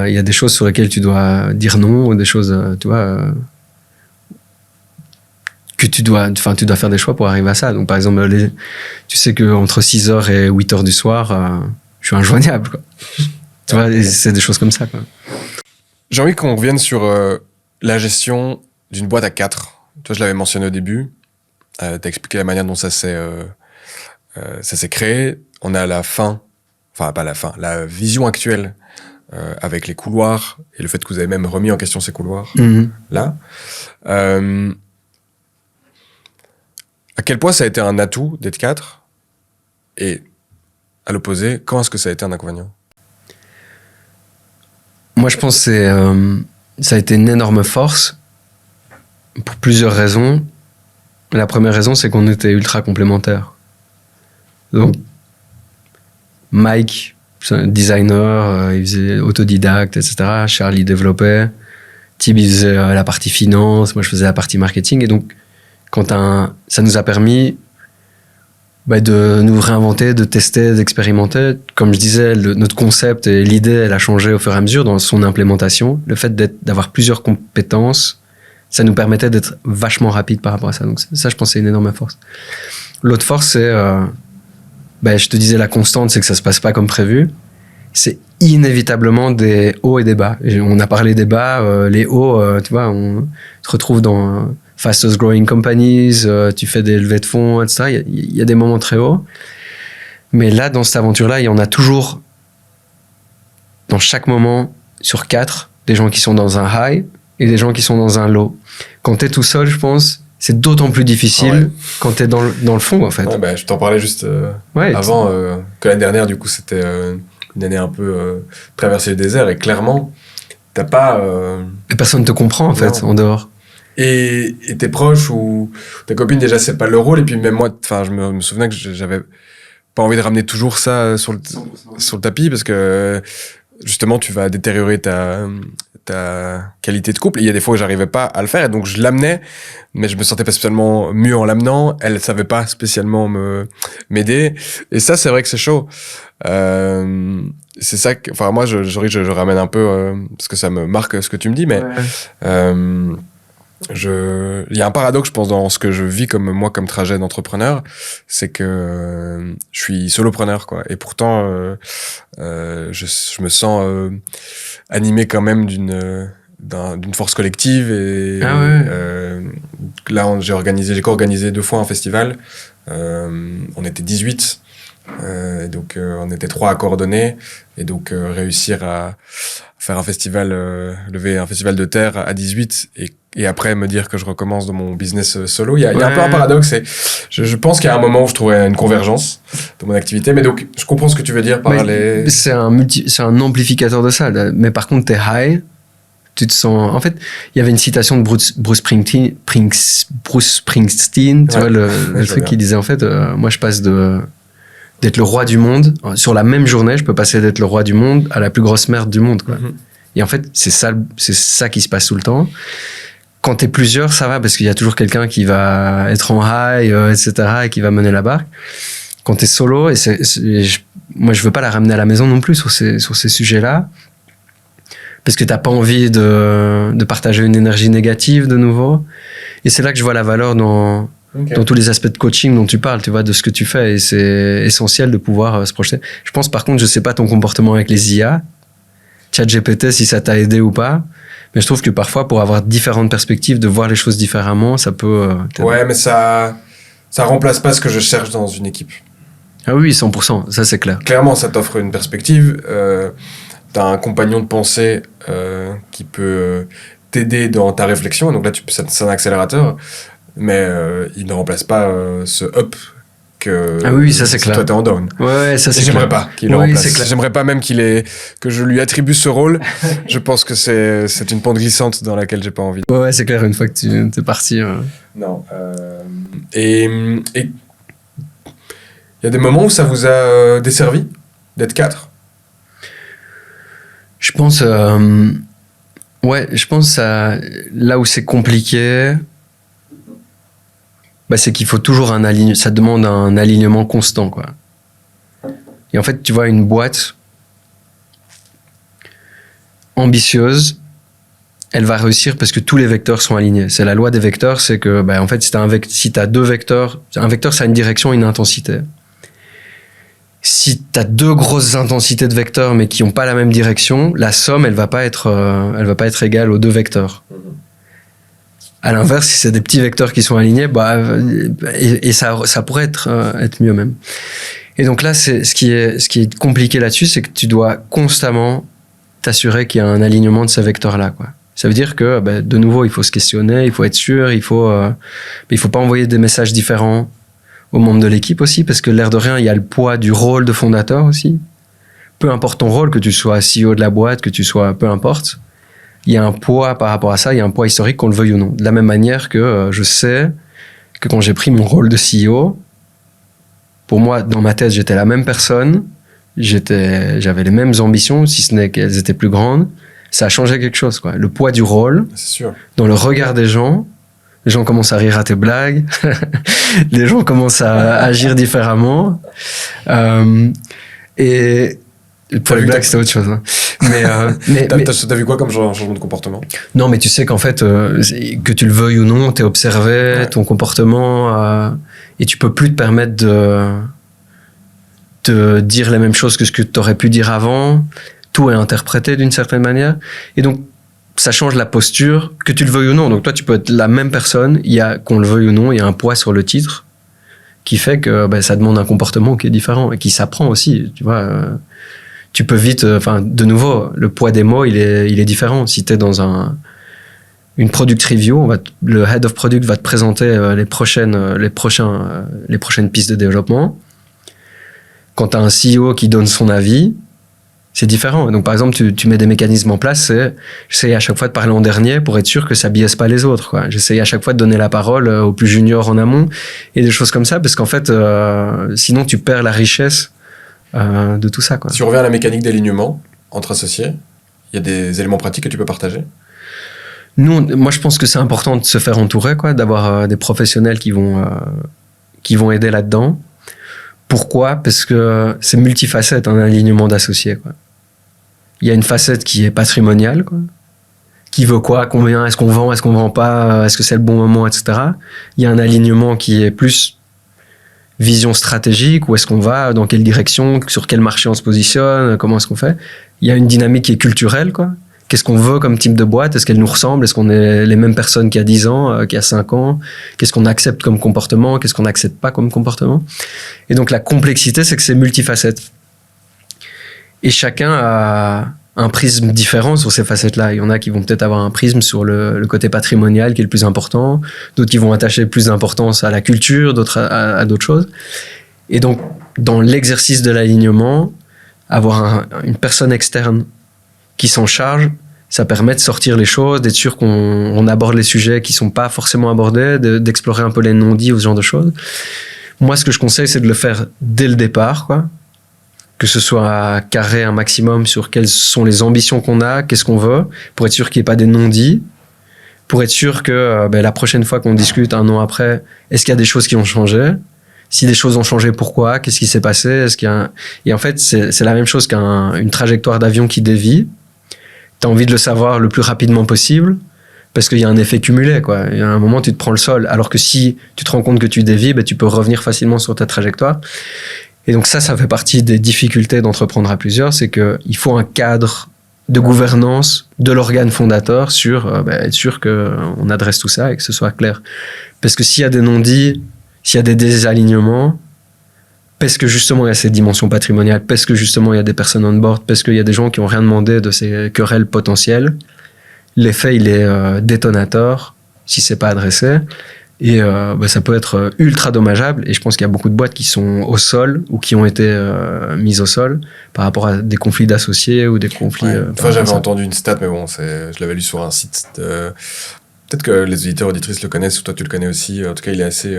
il y a des choses sur lesquelles tu dois dire non, des choses, tu vois, que tu dois faire des choix pour arriver à ça. Donc, par exemple, tu sais qu'entre 6h et 8h du soir, je suis injoignable, quoi. Tu vois, c'est des choses comme ça, quoi. J'ai envie qu'on revienne sur la gestion d'une boîte à 4. Toi, je l'avais mentionné au début. T'as expliqué la manière dont ça s'est créé. On a la vision actuelle avec les couloirs et le fait que vous avez même remis en question ces couloirs là. À quel point ça a été un atout d'être 4 et à l'opposé, quand est-ce que ça a été un inconvénient? Moi, je pense que ça a été une énorme force pour plusieurs raisons. La première raison, c'est qu'on était ultra complémentaires. Donc, Mike, designer, il faisait autodidacte, etc. Charlie développait. Tib, il faisait la partie finance. Moi, je faisais la partie marketing. Et donc, ça nous a permis de nous réinventer, de tester, d'expérimenter. Comme je disais, notre concept et l'idée, elle a changé au fur et à mesure dans son implémentation. Le fait d'avoir plusieurs compétences, ça nous permettait d'être vachement rapide par rapport à ça. Donc ça, je pense, c'est une énorme force. L'autre force, c'est, je te disais, la constante, c'est que ça se passe pas comme prévu. C'est inévitablement des hauts et des bas. Et on a parlé des bas, les hauts, tu vois, on se retrouve dans fastest growing companies, tu fais des levées de fonds, etc. Il y a des moments très hauts. Mais là, dans cette aventure-là, il y en a toujours, dans chaque moment, sur 4, des gens qui sont dans un high et des gens qui sont dans un low. Quand t'es tout seul, je pense, c'est d'autant plus difficile quand t'es dans le fond, en fait. Ouais, je t'en parlais juste avant que l'année dernière, du coup, c'était une année un peu traverser le désert, et clairement, t'as pas... Et personne te comprend, en fait, en dehors. Et tes proches ou ta copine, déjà, c'est pas le rôle. Et puis même moi, je me souvenais que j'avais pas envie de ramener toujours ça sur le tapis, parce que justement, tu vas détériorer ta qualité de couple. Et il y a des fois où j'arrivais pas à le faire, et donc je l'amenais, mais je me sentais pas spécialement mieux en l'amenant. Elle savait pas spécialement m'aider. Et ça, c'est vrai que c'est chaud. C'est ça que, moi, je ramène un peu, parce que ça me marque ce que tu me dis, mais il y a un paradoxe, je pense, dans ce que je vis comme trajet d'entrepreneur, c'est que je suis solopreneur, quoi. Et pourtant, je me sens animé quand même d'une force collective. Et là, j'ai co-organisé 2 fois un festival. On était 18. Donc on était 3 à coordonner, et donc réussir à faire un festival, lever un festival de terre à 18, et après me dire que je recommence dans mon business solo. Il y a un peu un paradoxe, et je pense qu'il y a un moment où je trouverai une convergence de mon activité. Mais donc je comprends ce que tu veux dire par c'est un amplificateur de ça. Mais par contre, t'es high, tu te sens... En fait, il y avait une citation de Bruce Springsteen, tu vois, le truc qui disait, en fait, moi je passe d'être le roi du monde, sur la même journée, je peux passer d'être le roi du monde à la plus grosse merde du monde, quoi. Et en fait, c'est ça qui se passe tout le temps. Quand t'es plusieurs, ça va, parce qu'il y a toujours quelqu'un qui va être en high, etc., et qui va mener la barque. Quand t'es solo, moi, je veux pas la ramener à la maison non plus sur ces sujets-là, parce que t'as pas envie de partager une énergie négative de nouveau. Et c'est là que je vois la valeur dans tous les aspects de coaching dont tu parles, tu vois, de ce que tu fais. Et c'est essentiel de pouvoir se projeter. Je pense, par contre, je sais pas ton comportement avec les IA, ChatGPT, si ça t'a aidé ou pas. Mais je trouve que parfois, pour avoir différentes perspectives, de voir les choses différemment, ça peut... ouais, mais ça remplace pas ce que je cherche dans une équipe. Ah oui, 100%, ça c'est clair. Clairement, ça t'offre une perspective. T'as un compagnon de pensée qui peut t'aider dans ta réflexion. Donc là, c'est un accélérateur. Mais il ne remplace pas ce up que ça c'est clair. Toi t'es en down. Ouais, ça c'est j'aimerais pas qu'il le remplace. J'aimerais pas même que je lui attribue ce rôle. Je pense que c'est une pente glissante dans laquelle j'ai pas envie. Ouais, c'est clair, une fois que tu es parti. Non. Et il y a des moments où ça vous a desservi d'être 4? Je pense là où c'est compliqué, c'est qu'il faut toujours ça demande un alignement constant, quoi. Et en fait, tu vois, une boîte ambitieuse, elle va réussir parce que tous les vecteurs sont alignés. C'est la loi des vecteurs, c'est que, en fait, si t'as 2 vecteurs, un vecteur, ça a une direction et une intensité. Si t'as 2 grosses intensités de vecteurs, mais qui n'ont pas la même direction, la somme, elle va pas être égale aux 2 vecteurs. À l'inverse, si c'est des petits vecteurs qui sont alignés, et ça pourrait être mieux même. Et donc là, ce qui est compliqué là-dessus, c'est que tu dois constamment t'assurer qu'il y a un alignement de ces vecteurs-là, quoi. Ça veut dire que, de nouveau, il faut se questionner, il faut être sûr, il faut pas envoyer des messages différents aux membres de l'équipe aussi, parce que l'air de rien, il y a le poids du rôle de fondateur aussi. Peu importe ton rôle, que tu sois CEO de la boîte, que tu sois, peu importe, il y a un poids par rapport à ça, il y a un poids historique, qu'on le veuille ou non. De la même manière que je sais que quand j'ai pris mon rôle de CEO, pour moi, dans ma tête, j'étais la même personne, j'avais les mêmes ambitions, si ce n'est qu'elles étaient plus grandes. Ça a changé quelque chose, quoi. Le poids du rôle, c'est sûr. Dans le regard des gens commencent à rire à tes blagues, les gens commencent à agir différemment. Et pour les blagues, c'était autre chose. Hein. Mais t'as vu quoi comme changement de comportement? Non, mais tu sais qu'en fait, que tu le veuilles ou non, t'es observé, ton comportement, et tu peux plus te permettre de dire les mêmes choses que ce que t'aurais pu dire avant. Tout est interprété d'une certaine manière. Et donc, ça change la posture, que tu le veuilles ou non. Donc toi, tu peux être la même personne, qu'on le veuille ou non, il y a un poids sur le titre qui fait que ça demande un comportement qui est différent et qui s'apprend aussi. Tu vois, tu peux vite... de nouveau, le poids des mots, il est différent. Si tu es dans une product review, le head of product va te présenter les prochaines pistes de développement. Quand tu as un CEO qui donne son avis, c'est différent. Donc, par exemple, tu mets des mécanismes en place. J'essaye à chaque fois de parler en dernier pour être sûr que ça biaise pas les autres, quoi. J'essaye à chaque fois de donner la parole aux plus juniors en amont et des choses comme ça, parce qu'en fait, sinon, tu perds la richesse de tout ça, quoi. Si on revient à la mécanique d'alignement entre associés, il y a des éléments pratiques que tu peux partager? Moi, je pense que c'est important de se faire entourer, quoi, d'avoir des professionnels qui vont aider là-dedans. Pourquoi? Parce que c'est multifacette, un alignement d'associés, quoi. Il y a une facette qui est patrimoniale, quoi. Qui veut quoi? Combien? Est-ce qu'on vend pas? Est-ce que c'est le bon moment, etc. Il y a un alignement qui est plus vision stratégique. Où est-ce qu'on va? Dans quelle direction? Sur quel marché on se positionne? Comment est-ce qu'on fait? Il y a une dynamique qui est culturelle, quoi. Qu'est-ce qu'on veut comme type de boîte? Est-ce qu'elle nous ressemble? Est-ce qu'on est les mêmes personnes qu'il y a 10 ans, qu'il y a 5 ans? Qu'est-ce qu'on accepte comme comportement? Qu'est-ce qu'on n'accepte pas comme comportement? Et donc, la complexité, c'est que c'est multifacette. Et chacun a un prisme différent sur ces facettes-là. Il y en a qui vont peut-être avoir un prisme sur le côté patrimonial qui est le plus important. D'autres qui vont attacher plus d'importance à la culture, d'autres à d'autres choses. Et donc, dans l'exercice de l'alignement, avoir une personne externe qui s'en charge, ça permet de sortir les choses, d'être sûr qu'on aborde les sujets qui sont pas forcément abordés, d'explorer un peu les non-dits ou ce genre de choses. Moi, ce que je conseille, c'est de le faire dès le départ, quoi. Que ce soit carré un maximum sur quelles sont les ambitions qu'on a, qu'est-ce qu'on veut, pour être sûr qu'il n'y ait pas des non-dits, pour être sûr que la prochaine fois qu'on discute un an après, est-ce qu'il y a des choses qui ont changé? Si des choses ont changé, pourquoi? Qu'est-ce qui s'est passé? Et en fait, c'est la même chose qu'une trajectoire d'avion qui dévie. Tu as envie de le savoir le plus rapidement possible parce qu'il y a un effet cumulé, quoi. Il y a un moment, tu te prends le sol. Alors que si tu te rends compte que tu dévies, tu peux revenir facilement sur ta trajectoire. Et donc ça fait partie des difficultés d'entreprendre à plusieurs, c'est qu'il faut un cadre de gouvernance de l'organe fondateur sur être sûr qu'on adresse tout ça et que ce soit clair. Parce que s'il y a des non-dits, s'il y a des désalignements, parce que justement il y a cette dimension patrimoniale, parce que justement il y a des personnes on board, parce qu'il y a des gens qui n'ont rien demandé de ces querelles potentielles, l'effet il est détonateur si c'est pas adressé. Et ça peut être ultra dommageable. Et je pense qu'il y a beaucoup de boîtes qui sont au sol ou qui ont été mises au sol par rapport à des conflits d'associés ou des conflits... Une fois, j'avais entendu une stat, mais bon, je l'avais lu sur un site. Peut-être que les auditeurs auditrices le connaissent, ou toi tu le connais aussi. En tout cas, il est assez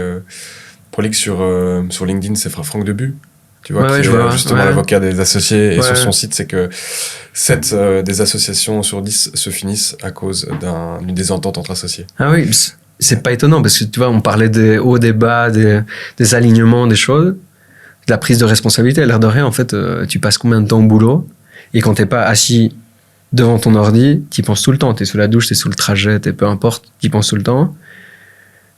prolixe sur LinkedIn, c'est Franck Debu. Tu vois, qui est justement l'avocat des associés. Et sur son site, c'est que 7 des associations sur 10 se finissent à cause d'une désentente entre associés. Ah oui, c'est pas étonnant parce que tu vois, on parlait des hauts, des bas, des alignements, des choses, de la prise de responsabilité. L'air de rien, en fait, tu passes combien de temps au boulot et quand t'es pas assis devant ton ordi, t'y penses tout le temps. T'es sous la douche, t'es sous le trajet, peu importe, t'y penses tout le temps.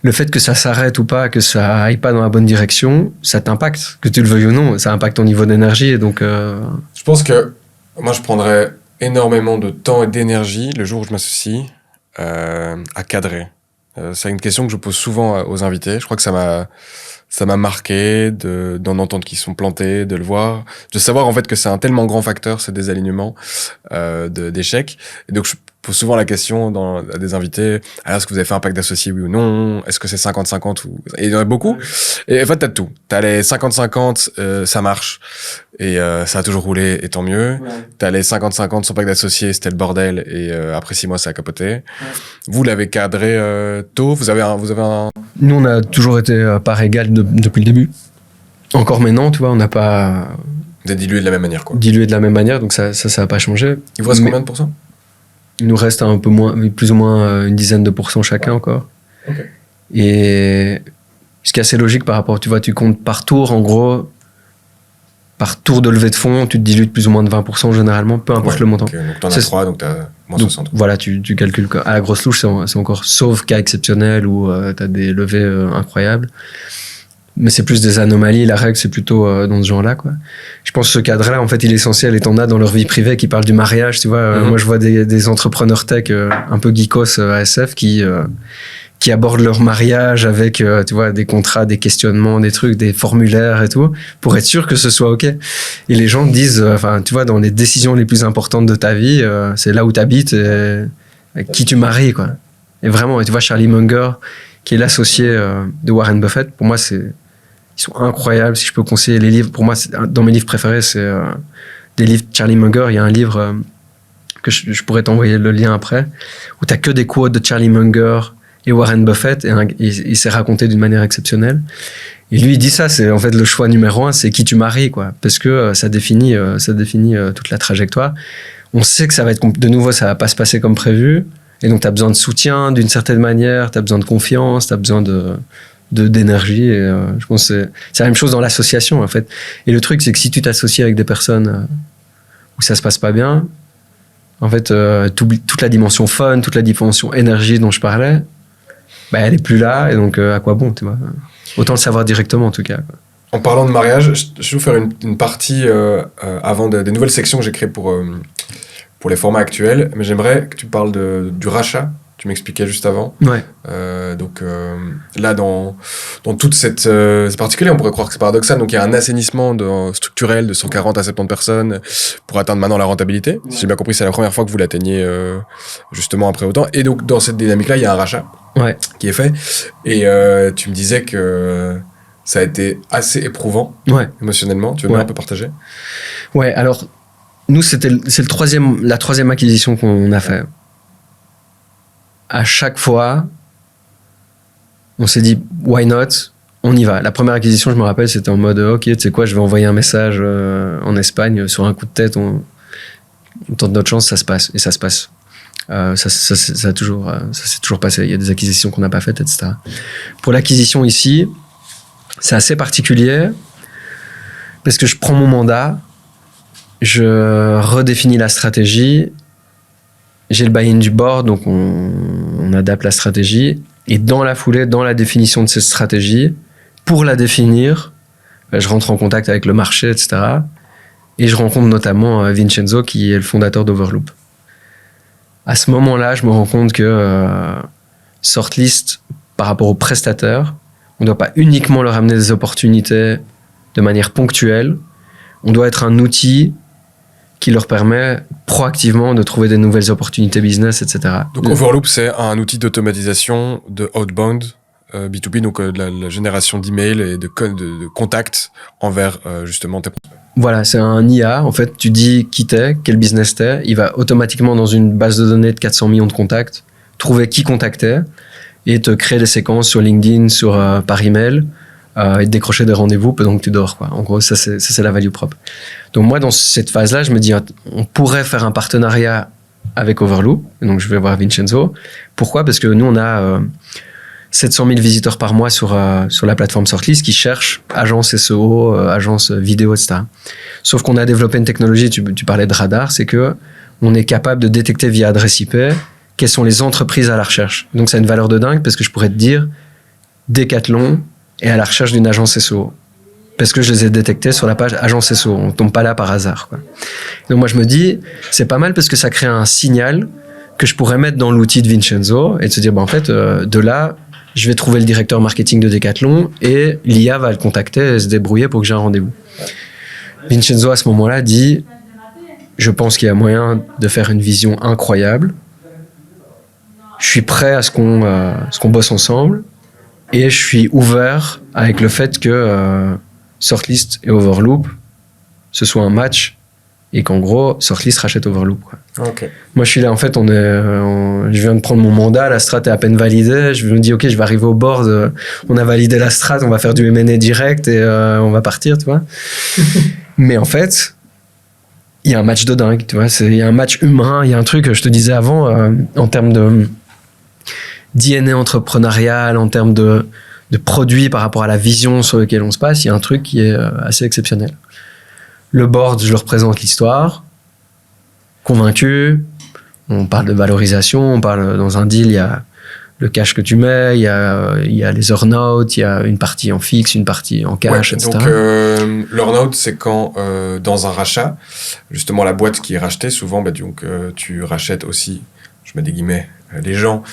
Le fait que ça s'arrête ou pas, que ça aille pas dans la bonne direction, ça t'impacte, que tu le veuilles ou non, ça impacte ton niveau d'énergie et donc... Je pense que moi, je prendrais énormément de temps et d'énergie le jour où je m'associe à cadrer. C'est une question que je pose souvent aux invités. Je crois que ça m'a marqué d'en entendre qu'ils sont plantés, de le voir, de savoir en fait que c'est un tellement grand facteur, ce désalignement d'échecs. Et donc pose souvent la question à des invités, alors est-ce que vous avez fait un pacte d'associés, oui ou non? Est-ce que c'est 50-50 ou... Et il y en a beaucoup. Et en fait, t'as tout. T'as les 50-50, ça marche. Et ça a toujours roulé, et tant mieux. Ouais. T'as les 50-50 sans pacte d'associés, c'était le bordel, et après 6 mois, ça a capoté. Ouais. Vous l'avez cadré tôt, vous avez un... Nous, on a toujours été part égale depuis le début. Encore maintenant, tu vois, on n'a pas... Vous êtes dilué de la même manière, quoi. Dilué de la même manière, donc ça n'a pas changé. Il vous reste combien de pourcents? Il nous reste un peu moins, plus ou moins une dizaine de pourcents chacun encore. Okay. Et ce qui est assez logique par rapport, tu vois, tu comptes par tour, en gros, par tour de levée de fonds, tu te dilues de plus ou moins de 20% généralement, peu importe le montant. Okay. Donc t'en as 3, donc t'as moins 60. Voilà, tu calcules. À la grosse louche, c'est encore, sauf cas exceptionnel où t'as des levées incroyables. Mais c'est plus des anomalies, la règle c'est plutôt dans ce genre-là, quoi. Je pense que ce cadre-là, en fait, il est essentiel et t'en as dans leur vie privée qui parlent du mariage, tu vois. Moi, je vois des entrepreneurs tech un peu geekos ASF qui abordent leur mariage avec, tu vois, des contrats, des questionnements, des trucs, des formulaires et tout, pour être sûr que ce soit OK. Et les gens disent, enfin, tu vois, dans les décisions les plus importantes de ta vie, c'est là où t'habites et qui tu maries, quoi. Et vraiment, et tu vois, Charlie Munger, qui est l'associé de Warren Buffett, pour moi, ils sont incroyables. Si je peux conseiller les livres, pour moi, dans mes livres préférés, c'est des livres de Charlie Munger. Il y a un livre que je pourrais t'envoyer le lien après, où tu n'as que des quotes de Charlie Munger et Warren Buffett, et il s'est raconté d'une manière exceptionnelle. Et lui, il dit ça, c'est en fait le choix numéro 1, c'est qui tu maries, quoi, parce que ça définit toute la trajectoire. On sait que ça va être, de nouveau, ça va pas se passer comme prévu, et donc tu as besoin de soutien d'une certaine manière, tu as besoin de confiance, tu as besoin d'énergie, et je pense que c'est la même chose dans l'association, en fait. Et le truc, c'est que si tu t'associes avec des personnes où ça se passe pas bien, en fait, t'oublies toute la dimension fun, toute la dimension énergie dont je parlais, bah, elle est plus là, et donc à quoi bon, tu vois. Autant le savoir directement, en tout cas, quoi. En parlant de mariage, je vais vous faire une partie avant des nouvelles sections que j'ai créées pour les formats actuels, mais j'aimerais que tu parles du rachat. Tu m'expliquais juste avant. Ouais. Donc là, dans toute cette... c'est particulier, on pourrait croire que c'est paradoxal. Donc il y a un assainissement structurel de 140 à 70 personnes pour atteindre maintenant la rentabilité. Ouais. Si j'ai bien compris, c'est la première fois que vous l'atteignez justement après autant. Et donc dans cette dynamique-là, il y a un rachat qui est fait. Et tu me disais que ça a été assez éprouvant émotionnellement. Tu veux bien un peu partager? Ouais, alors nous, c'est la troisième acquisition qu'on a fait. À chaque fois, on s'est dit, why not? On y va. La première acquisition, je me rappelle, c'était en mode, ok, tu sais quoi, je vais envoyer un message en Espagne sur un coup de tête, on tente notre chance, ça se passe. Et ça se passe. Ça s'est toujours passé. Il y a des acquisitions qu'on n'a pas faites, etc. Pour l'acquisition ici, c'est assez particulier parce que je prends mon mandat, je redéfinis la stratégie, j'ai le buy-in du board, donc on adapte la stratégie. Et dans la foulée, dans la définition de cette stratégie, pour la définir, je rentre en contact avec le marché, etc. Et je rencontre notamment Vincenzo, qui est le fondateur d'Overloop. À ce moment-là, je me rends compte que Sortlist, par rapport aux prestataires, on ne doit pas uniquement leur amener des opportunités de manière ponctuelle. On doit être un outil qui leur permet proactivement de trouver des nouvelles opportunités business, etc. Donc Overloop, c'est un outil d'automatisation de outbound B2B, donc de la génération d'emails et de contacts envers justement tes prospects. Voilà, c'est un IA. En fait, tu dis qui t'es, quel business t'es. Il va automatiquement, dans une base de données de 400 millions de contacts, trouver qui contacter et te créer des séquences sur LinkedIn, par email, et te décrocher des rendez-vous pendant que tu dors, quoi. En gros, ça c'est la value propre. Donc moi, dans cette phase-là, je me dis, on pourrait faire un partenariat avec Overloop. Et donc je vais voir Vincenzo. Pourquoi? Parce que nous, on a 700 000 visiteurs par mois sur la plateforme Sortlist qui cherchent agence SEO, agence vidéo, etc. Sauf qu'on a développé une technologie, tu parlais de radar, c'est que on est capable de détecter via adresse IP quelles sont les entreprises à la recherche. Donc ça a une valeur de dingue parce que je pourrais te dire Decathlon est à la recherche d'une agence SEO. Parce que je les ai détectés sur la page agence SEO. On tombe pas là par hasard, quoi. Donc moi je me dis, c'est pas mal parce que ça crée un signal que je pourrais mettre dans l'outil de Vincenzo et de se dire, en fait, de là, je vais trouver le directeur marketing de Decathlon et l'IA va le contacter et se débrouiller pour que j'ai un rendez-vous. Vincenzo, à ce moment-là, dit, je pense qu'il y a moyen de faire une vision incroyable je suis prêt à ce qu'on bosse ensemble et je suis ouvert avec le fait que Sortlist et Overloop, ce soit un match et qu'en gros, Sortlist rachète Overloop. Quoi. Okay. Moi, je suis là, en fait, je viens de prendre mon mandat, la strat est à peine validée, je me dis, ok, je vais arriver au board, on a validé la strat, on va faire du M&A direct et on va partir, tu vois. Mais en fait, il y a un match de dingue, tu vois, il y a un match humain, il y a un truc, je te disais avant, en termes de DNA entrepreneurial, en termes de produits par rapport à la vision sur laquelle on se passe, il y a un truc qui est assez exceptionnel. Le board, je leur présente l'histoire, convaincu, on parle de valorisation, on parle dans un deal, il y a le cash que tu mets, il y a les earn-out, il y a une partie en fixe, une partie en cash, etc. Donc l'earn-out, c'est quand dans un rachat, justement la boîte qui est rachetée, souvent tu rachètes aussi, je mets des guillemets, les gens,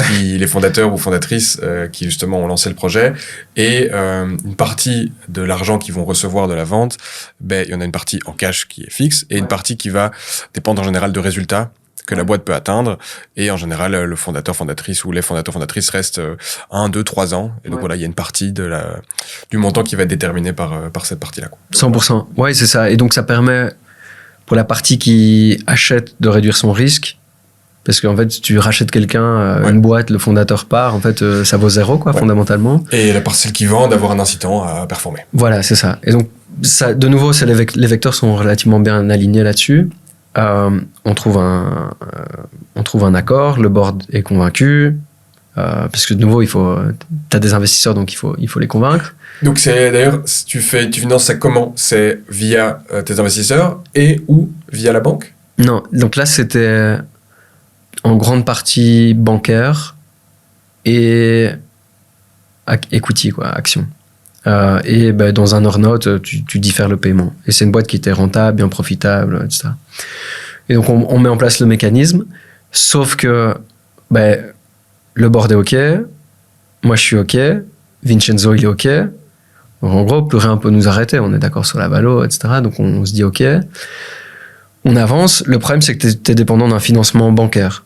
les fondateurs ou fondatrices qui justement ont lancé le projet, et une partie de l'argent qu'ils vont recevoir de la vente, il y en a une partie en cash qui est fixe et une partie qui va dépendre en général de résultats que la boîte peut atteindre, et en général le fondateur fondatrice ou les fondateurs fondatrices restent 1, 2, 3 ans, et donc voilà, il y a une partie du montant qui va être déterminé par cette partie-là, quoi. 100%, ouais, c'est ça, et donc ça permet pour la partie qui achète de réduire son risque. Parce qu'en fait, tu rachètes quelqu'un, une boîte, le fondateur part, en fait, ça vaut 0, quoi, fondamentalement. Et la partie qui vend, d'avoir un incitant à performer. Voilà, c'est ça. Et donc, ça, de nouveau, les vecteurs sont relativement bien alignés là-dessus. On trouve un accord, le board est convaincu, parce que de nouveau, t'as des investisseurs, donc il faut les convaincre. Donc c'est d'ailleurs, tu finances ça comment? C'est via tes investisseurs ou via la banque? Non, donc là, c'était en grande partie bancaire et equity, quoi, action. Et dans un earn-out, tu diffères le paiement. Et c'est une boîte qui était rentable, bien profitable, etc. Et donc, on met en place le mécanisme, sauf que le board est OK, moi je suis OK, Vincenzo il est OK. Donc, en gros, plus rien peut nous arrêter, on est d'accord sur la valo, etc. Donc on se dit OK. On avance. Le problème, c'est que tu es dépendant d'un financement bancaire.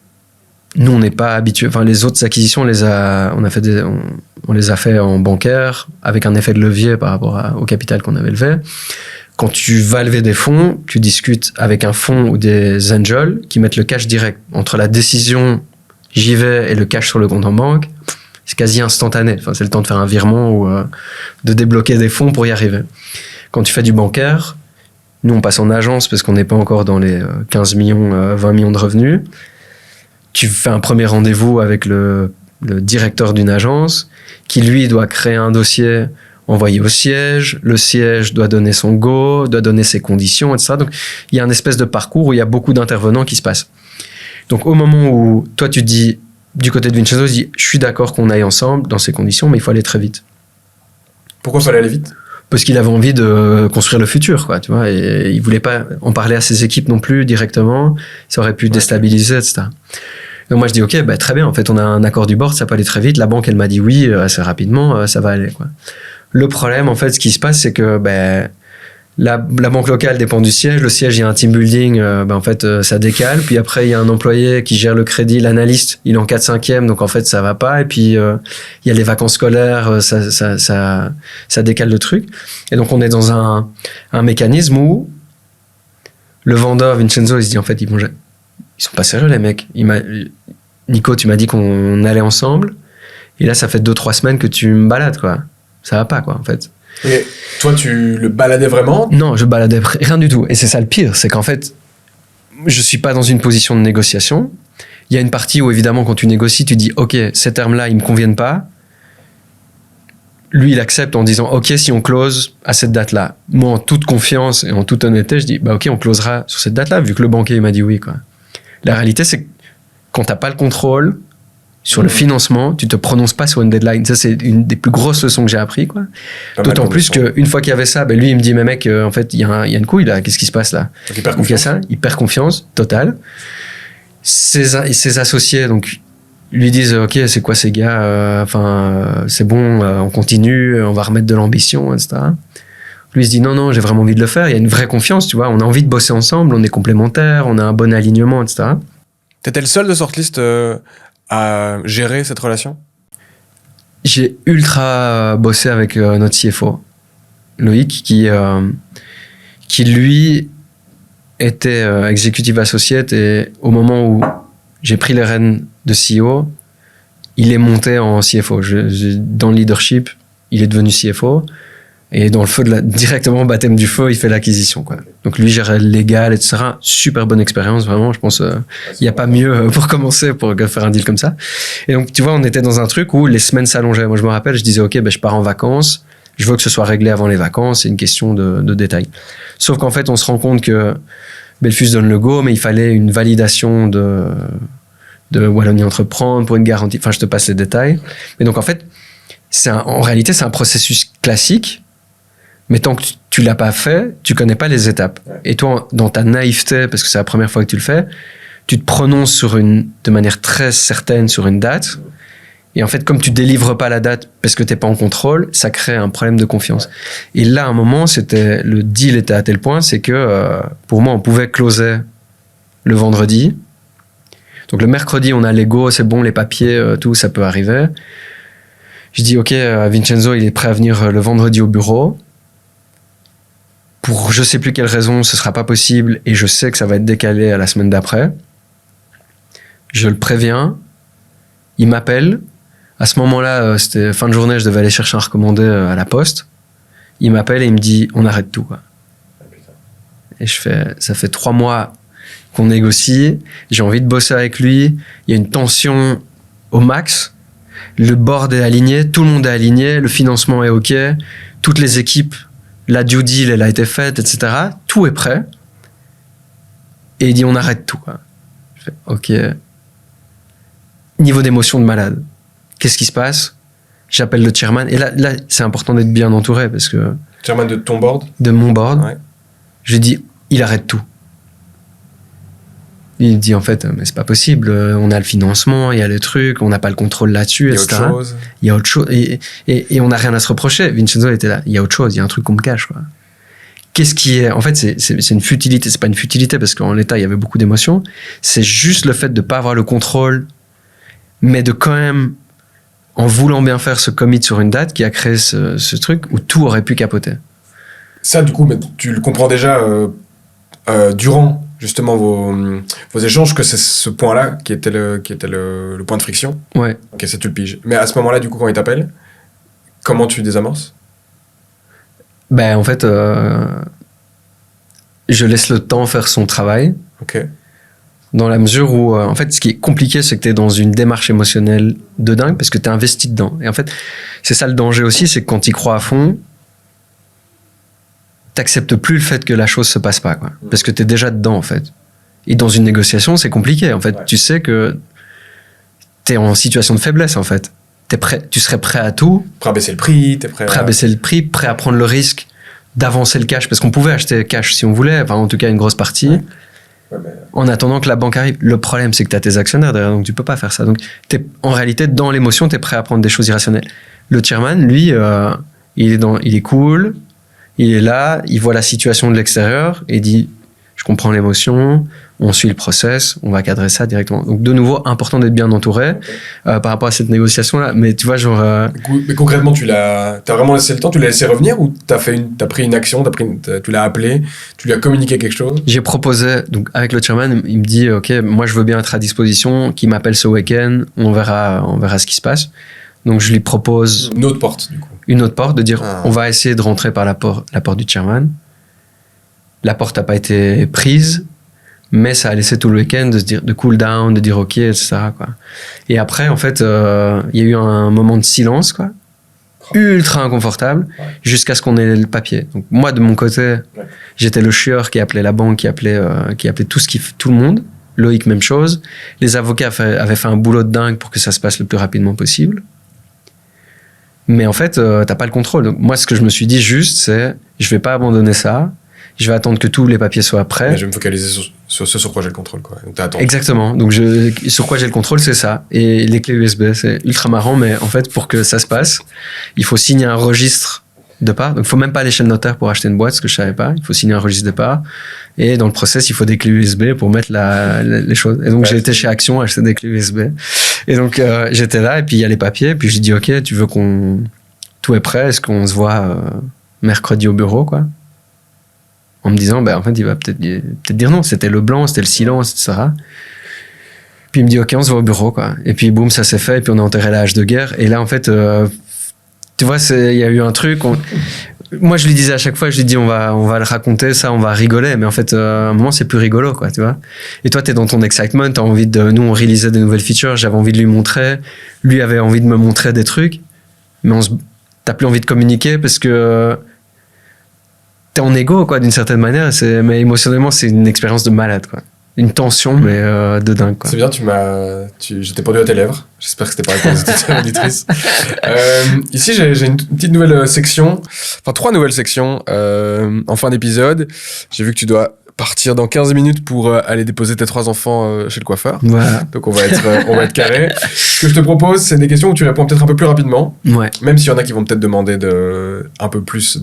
Nous, on n'est pas habitué. Enfin, les autres acquisitions, on les a fait en bancaire avec un effet de levier par rapport au capital qu'on avait levé. Quand tu vas lever des fonds, tu discutes avec un fonds ou des angels qui mettent le cash direct. Entre la décision j'y vais et le cash sur le compte en banque, c'est quasi instantané. Enfin, c'est le temps de faire un virement ou de débloquer des fonds pour y arriver. Quand tu fais du bancaire, nous, on passe en agence parce qu'on n'est pas encore dans les 15 millions, 20 millions de revenus. Tu fais un premier rendez-vous avec le directeur d'une agence qui, lui, doit créer un dossier envoyé au siège. Le siège doit donner son go, doit donner ses conditions, etc. Donc, il y a une espèce de parcours où il y a beaucoup d'intervenants qui se passent. Donc, au moment où toi, tu dis, du côté de Vincenzo, tu dis, je suis d'accord qu'on aille ensemble dans ces conditions, mais il faut aller très vite. Pourquoi il fallait aller vite? Parce qu'il avait envie de construire le futur, quoi, tu vois, et il voulait pas en parler à ses équipes non plus directement. Ça aurait pu déstabiliser, etc. Donc moi, je dis, OK, très bien. En fait, on a un accord du board, ça peut aller très vite. La banque, elle m'a dit oui, assez rapidement, ça va aller, quoi. Le problème, en fait, ce qui se passe, c'est que, la banque locale dépend du siège. Le siège, il y a un team building, en fait, ça décale. Puis après, il y a un employé qui gère le crédit, l'analyste, il est en 4/5e, donc en fait, ça va pas. Et puis, il y a les vacances scolaires, ça décale le truc. Et donc, on est dans un mécanisme où le vendeur, Vincenzo, il se dit, en fait, ils sont pas sérieux, les mecs. Nico, tu m'as dit qu'on allait ensemble. Et là, ça fait 2-3 semaines que tu me balades, quoi. Ça va pas, quoi, en fait. Et toi, tu le baladais vraiment? Non, je baladais rien du tout. Et c'est ça le pire, c'est qu'en fait, je suis pas dans une position de négociation. Il y a une partie où, évidemment, quand tu négocies, tu dis, OK, ces termes-là, ils me conviennent pas. Lui, il accepte en disant, OK, si on close à cette date-là. Moi, en toute confiance et en toute honnêteté, je dis, OK, on closera sur cette date-là, vu que le banquier, il m'a dit oui, quoi. La réalité, c'est que quand t'as pas le contrôle sur le financement, tu te prononces pas sur une deadline. Ça, c'est une des plus grosses leçons que j'ai appris, quoi. D'autant plus qu'une fois qu'il y avait ça, lui, il me dit, mais mec, en fait, il y a une couille, là. Qu'est-ce qui se passe, là? Donc, il y a ça, il perd confiance, totale. Ses associés, donc, lui disent, OK, c'est quoi ces gars? C'est bon, on continue, on va remettre de l'ambition, etc. Lui, il se dit, non, j'ai vraiment envie de le faire. Il y a une vraie confiance, tu vois. On a envie de bosser ensemble, on est complémentaires, on a un bon alignement, etc. T'étais le seul de Sortlist à gérer cette relation? J'ai ultra bossé avec notre CFO, Loïc, qui lui était executive associate, et au moment où j'ai pris les rênes de CEO, il est monté en CFO. Dans le leadership, il est devenu CFO. Et dans le feu directement baptême du feu, il fait l'acquisition, quoi. Donc lui gérait le légal, etc. Super bonne expérience, vraiment. Je pense, il n'y a pas mieux pour commencer, pour faire un deal comme ça. Et donc, tu vois, on était dans un truc où les semaines s'allongeaient. Moi, je me rappelle, je disais, OK, je pars en vacances. Je veux que ce soit réglé avant les vacances. C'est une question de détail. Sauf qu'en fait, on se rend compte que Belfus donne le go, mais il fallait une validation de Wallonie Entreprendre pour une garantie. Enfin, je te passe les détails. Mais donc, en fait, en réalité, c'est un processus classique. Mais tant que tu l'as pas fait, tu connais pas les étapes. Et toi, dans ta naïveté, parce que c'est la première fois que tu le fais, tu te prononces de manière très certaine sur une date. Et en fait, comme tu délivres pas la date parce que t'es pas en contrôle, ça crée un problème de confiance. Et là, à un moment, le deal était à tel point, c'est que pour moi, on pouvait closer le vendredi. Donc le mercredi, on a les go, c'est bon, les papiers, tout, ça peut arriver. Je dis, OK, Vincenzo, il est prêt à venir le vendredi au bureau. Pour je sais plus quelle raison, ce sera pas possible, et je sais que ça va être décalé à la semaine d'après. Je le préviens. Il m'appelle. À ce moment-là, c'était fin de journée, je devais aller chercher un recommandé à la poste. Il m'appelle et il me dit, on arrête tout, quoi. Et ça fait 3 mois qu'on négocie. J'ai envie de bosser avec lui. Il y a une tension au max. Le board est aligné, tout le monde est aligné, le financement est OK, toutes les équipes, la due deal, elle a été faite, etc. Tout est prêt. Et il dit, on arrête tout, quoi. Je fais, OK. Niveau d'émotion de malade. Qu'est-ce qui se passe? J'appelle le chairman. Et là, c'est important d'être bien entouré, parce que... Chairman de ton board? De mon board. Ouais. Je lui dis, il arrête tout. Il dit, en fait, mais c'est pas possible, on a le financement, il y a le truc, on n'a pas le contrôle là-dessus, etc. Il y a autre chose. Et on n'a rien à se reprocher. Vincenzo était là, il y a autre chose, il y a un truc qu'on me cache, quoi. Qu'est-ce qui est... En fait, c'est une futilité. C'est pas une futilité, parce qu'en l'état, il y avait beaucoup d'émotions. C'est juste le fait de pas avoir le contrôle, mais de quand même, en voulant bien faire, ce commit sur une date qui a créé ce truc où tout aurait pu capoter. Ça, du coup, mais tu le comprends déjà durant justement vos échanges, que c'est ce point-là qui était le point de friction. Ouais. Ok, ça tu le piges. Mais à ce moment-là, du coup, quand il t'appelle, comment tu désamorces? Ben, en fait, je laisse le temps faire son travail. Ok. Dans la mesure où, en fait, ce qui est compliqué, c'est que t'es dans une démarche émotionnelle de dingue, parce que t'es investi dedans. Et en fait, c'est ça le danger aussi, c'est que quand t'y crois à fond, t'acceptes plus le fait que la chose se passe pas, quoi. Parce que t'es déjà dedans, en fait. Et dans une négociation, c'est compliqué, en fait. Ouais. Tu sais que t'es en situation de faiblesse, en fait. Tu serais prêt à tout. Prêt à baisser le prix, prêt à baisser le prix, prêt à prendre le risque d'avancer le cash, parce qu'on pouvait acheter cash si on voulait, enfin, en tout cas, une grosse partie. Ouais. Ouais, mais... En attendant que la banque arrive. Le problème, c'est que t'as tes actionnaires derrière, donc tu peux pas faire ça. Donc, en réalité, dans l'émotion, t'es prêt à prendre des choses irrationnelles. Le chairman, lui, il est cool. Il est là, il voit la situation de l'extérieur et dit, je comprends l'émotion, on suit le process, on va cadrer ça directement. Donc, de nouveau, important d'être bien entouré par rapport à cette négociation-là. Mais tu vois, genre... Mais concrètement, t'as vraiment laissé le temps, tu l'as laissé revenir, ou t'as pris une action, tu l'as appelé, tu lui as communiqué quelque chose? J'ai proposé, donc avec le chairman, il me dit, OK, moi je veux bien être à disposition, qu'il m'appelle ce week-end, on verra ce qui se passe. Donc, je lui propose... Une autre porte, du coup. Une autre porte, de dire, on va essayer de rentrer par la porte du chairman. La porte n'a pas été prise, mais ça a laissé tout le week-end de cool down, de dire OK, etc., quoi. Et après, en fait, il y a eu un moment de silence, quoi. Ultra inconfortable, jusqu'à ce qu'on ait le papier. Donc, moi, de mon côté, j'étais le chieur qui appelait la banque, qui appelait tout le monde. Loïc, même chose. Les avocats avaient fait un boulot de dingue pour que ça se passe le plus rapidement possible. Mais en fait, t'as pas le contrôle. Donc, moi, ce que je me suis dit juste, c'est, je vais pas abandonner ça. Je vais attendre que tous les papiers soient prêts. Mais je vais me focaliser sur ce sur quoi j'ai le contrôle, quoi. Donc, t'attends. Exactement. Donc, sur quoi j'ai le contrôle, c'est ça. Et les clés USB, c'est ultra marrant, mais en fait, pour que ça se passe, il faut signer un registre de parts. Donc, il faut même pas aller chez le notaire pour acheter une boîte, ce que je savais pas. Il faut signer un registre de parts. Et dans le process, il faut des clés USB pour mettre les choses. Et donc, j'ai été chez Action acheter des clés USB. Et donc, j'étais là, et puis il y a les papiers. Puis j'ai dit, OK, tu veux tout est prêt? Est-ce qu'on se voit mercredi au bureau, quoi? En me disant, en fait, il va peut-être dire non. C'était le blanc, c'était le silence, etc. Puis il me dit, OK, on se voit au bureau, quoi. Et puis, boum, ça s'est fait. Et puis, on a enterré la hache de guerre. Et là, en fait, tu vois, il y a eu un truc. Moi, je lui disais à chaque fois, je lui dis, on va le raconter, ça, on va rigoler. Mais en fait, à un moment, c'est plus rigolo, quoi, tu vois. Et toi, t'es dans ton excitement, t'as envie nous, on réalisait des nouvelles features, j'avais envie de lui montrer. Lui avait envie de me montrer des trucs. Mais t'as plus envie de communiquer parce que t'es en égo, quoi, d'une certaine manière. Mais émotionnellement, c'est une expérience de malade, quoi. Une tension, mais de dingue, quoi. C'est bien, je t'ai pendu à tes lèvres. J'espère que c'était pas avec les auditeurs et auditrices. Ici, j'ai une petite nouvelle section, enfin 3 nouvelles sections en fin d'épisode. J'ai vu que tu dois partir dans 15 minutes pour aller déposer tes 3 enfants chez le coiffeur. Voilà. Donc on va être carré. Ce que je te propose, c'est des questions où tu réponds peut-être un peu plus rapidement. Ouais. Même s'il y en a qui vont peut-être demander un peu plus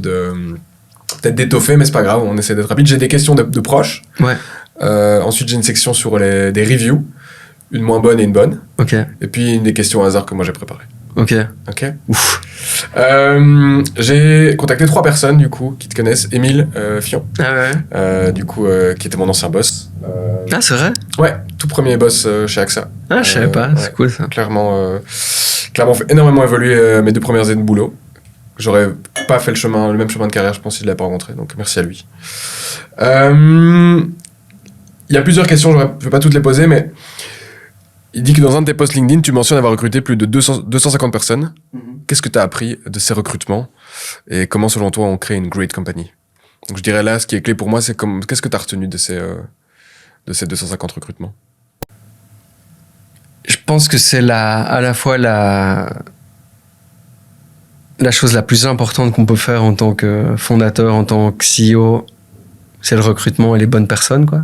peut-être d'étoffer, mais c'est pas grave, on essaie d'être rapide. J'ai des questions de proches. Ouais. Ensuite, j'ai une section sur des reviews, une moins bonne et une bonne. Ok. Et puis des questions au hasard que moi j'ai préparées. Ok. Ouf. J'ai contacté 3 personnes du coup qui te connaissent. Émile Fion, du coup qui était mon ancien boss. Ah, c'est vrai? Ouais, tout premier boss chez AXA. Ah, je savais pas. C'est cool ça. Clairement fait énormément évoluer mes 2 premières années de boulot. J'aurais pas fait le même chemin de carrière, je pense, s'il ne l'avait pas rencontré. Donc merci à lui. Il y a plusieurs questions, je ne vais pas toutes les poser, mais il dit que dans un de tes posts LinkedIn, tu mentionnes avoir recruté plus de 250 personnes. Mm-hmm. Qu'est-ce que tu as appris de ces recrutements et comment, selon toi, on crée une great company? Donc je dirais là, ce qui est clé pour moi, c'est qu'est-ce que tu as retenu de ces 250 recrutements? Je pense que c'est à la fois la chose la plus importante qu'on peut faire en tant que fondateur, en tant que CEO, c'est le recrutement et les bonnes personnes, quoi.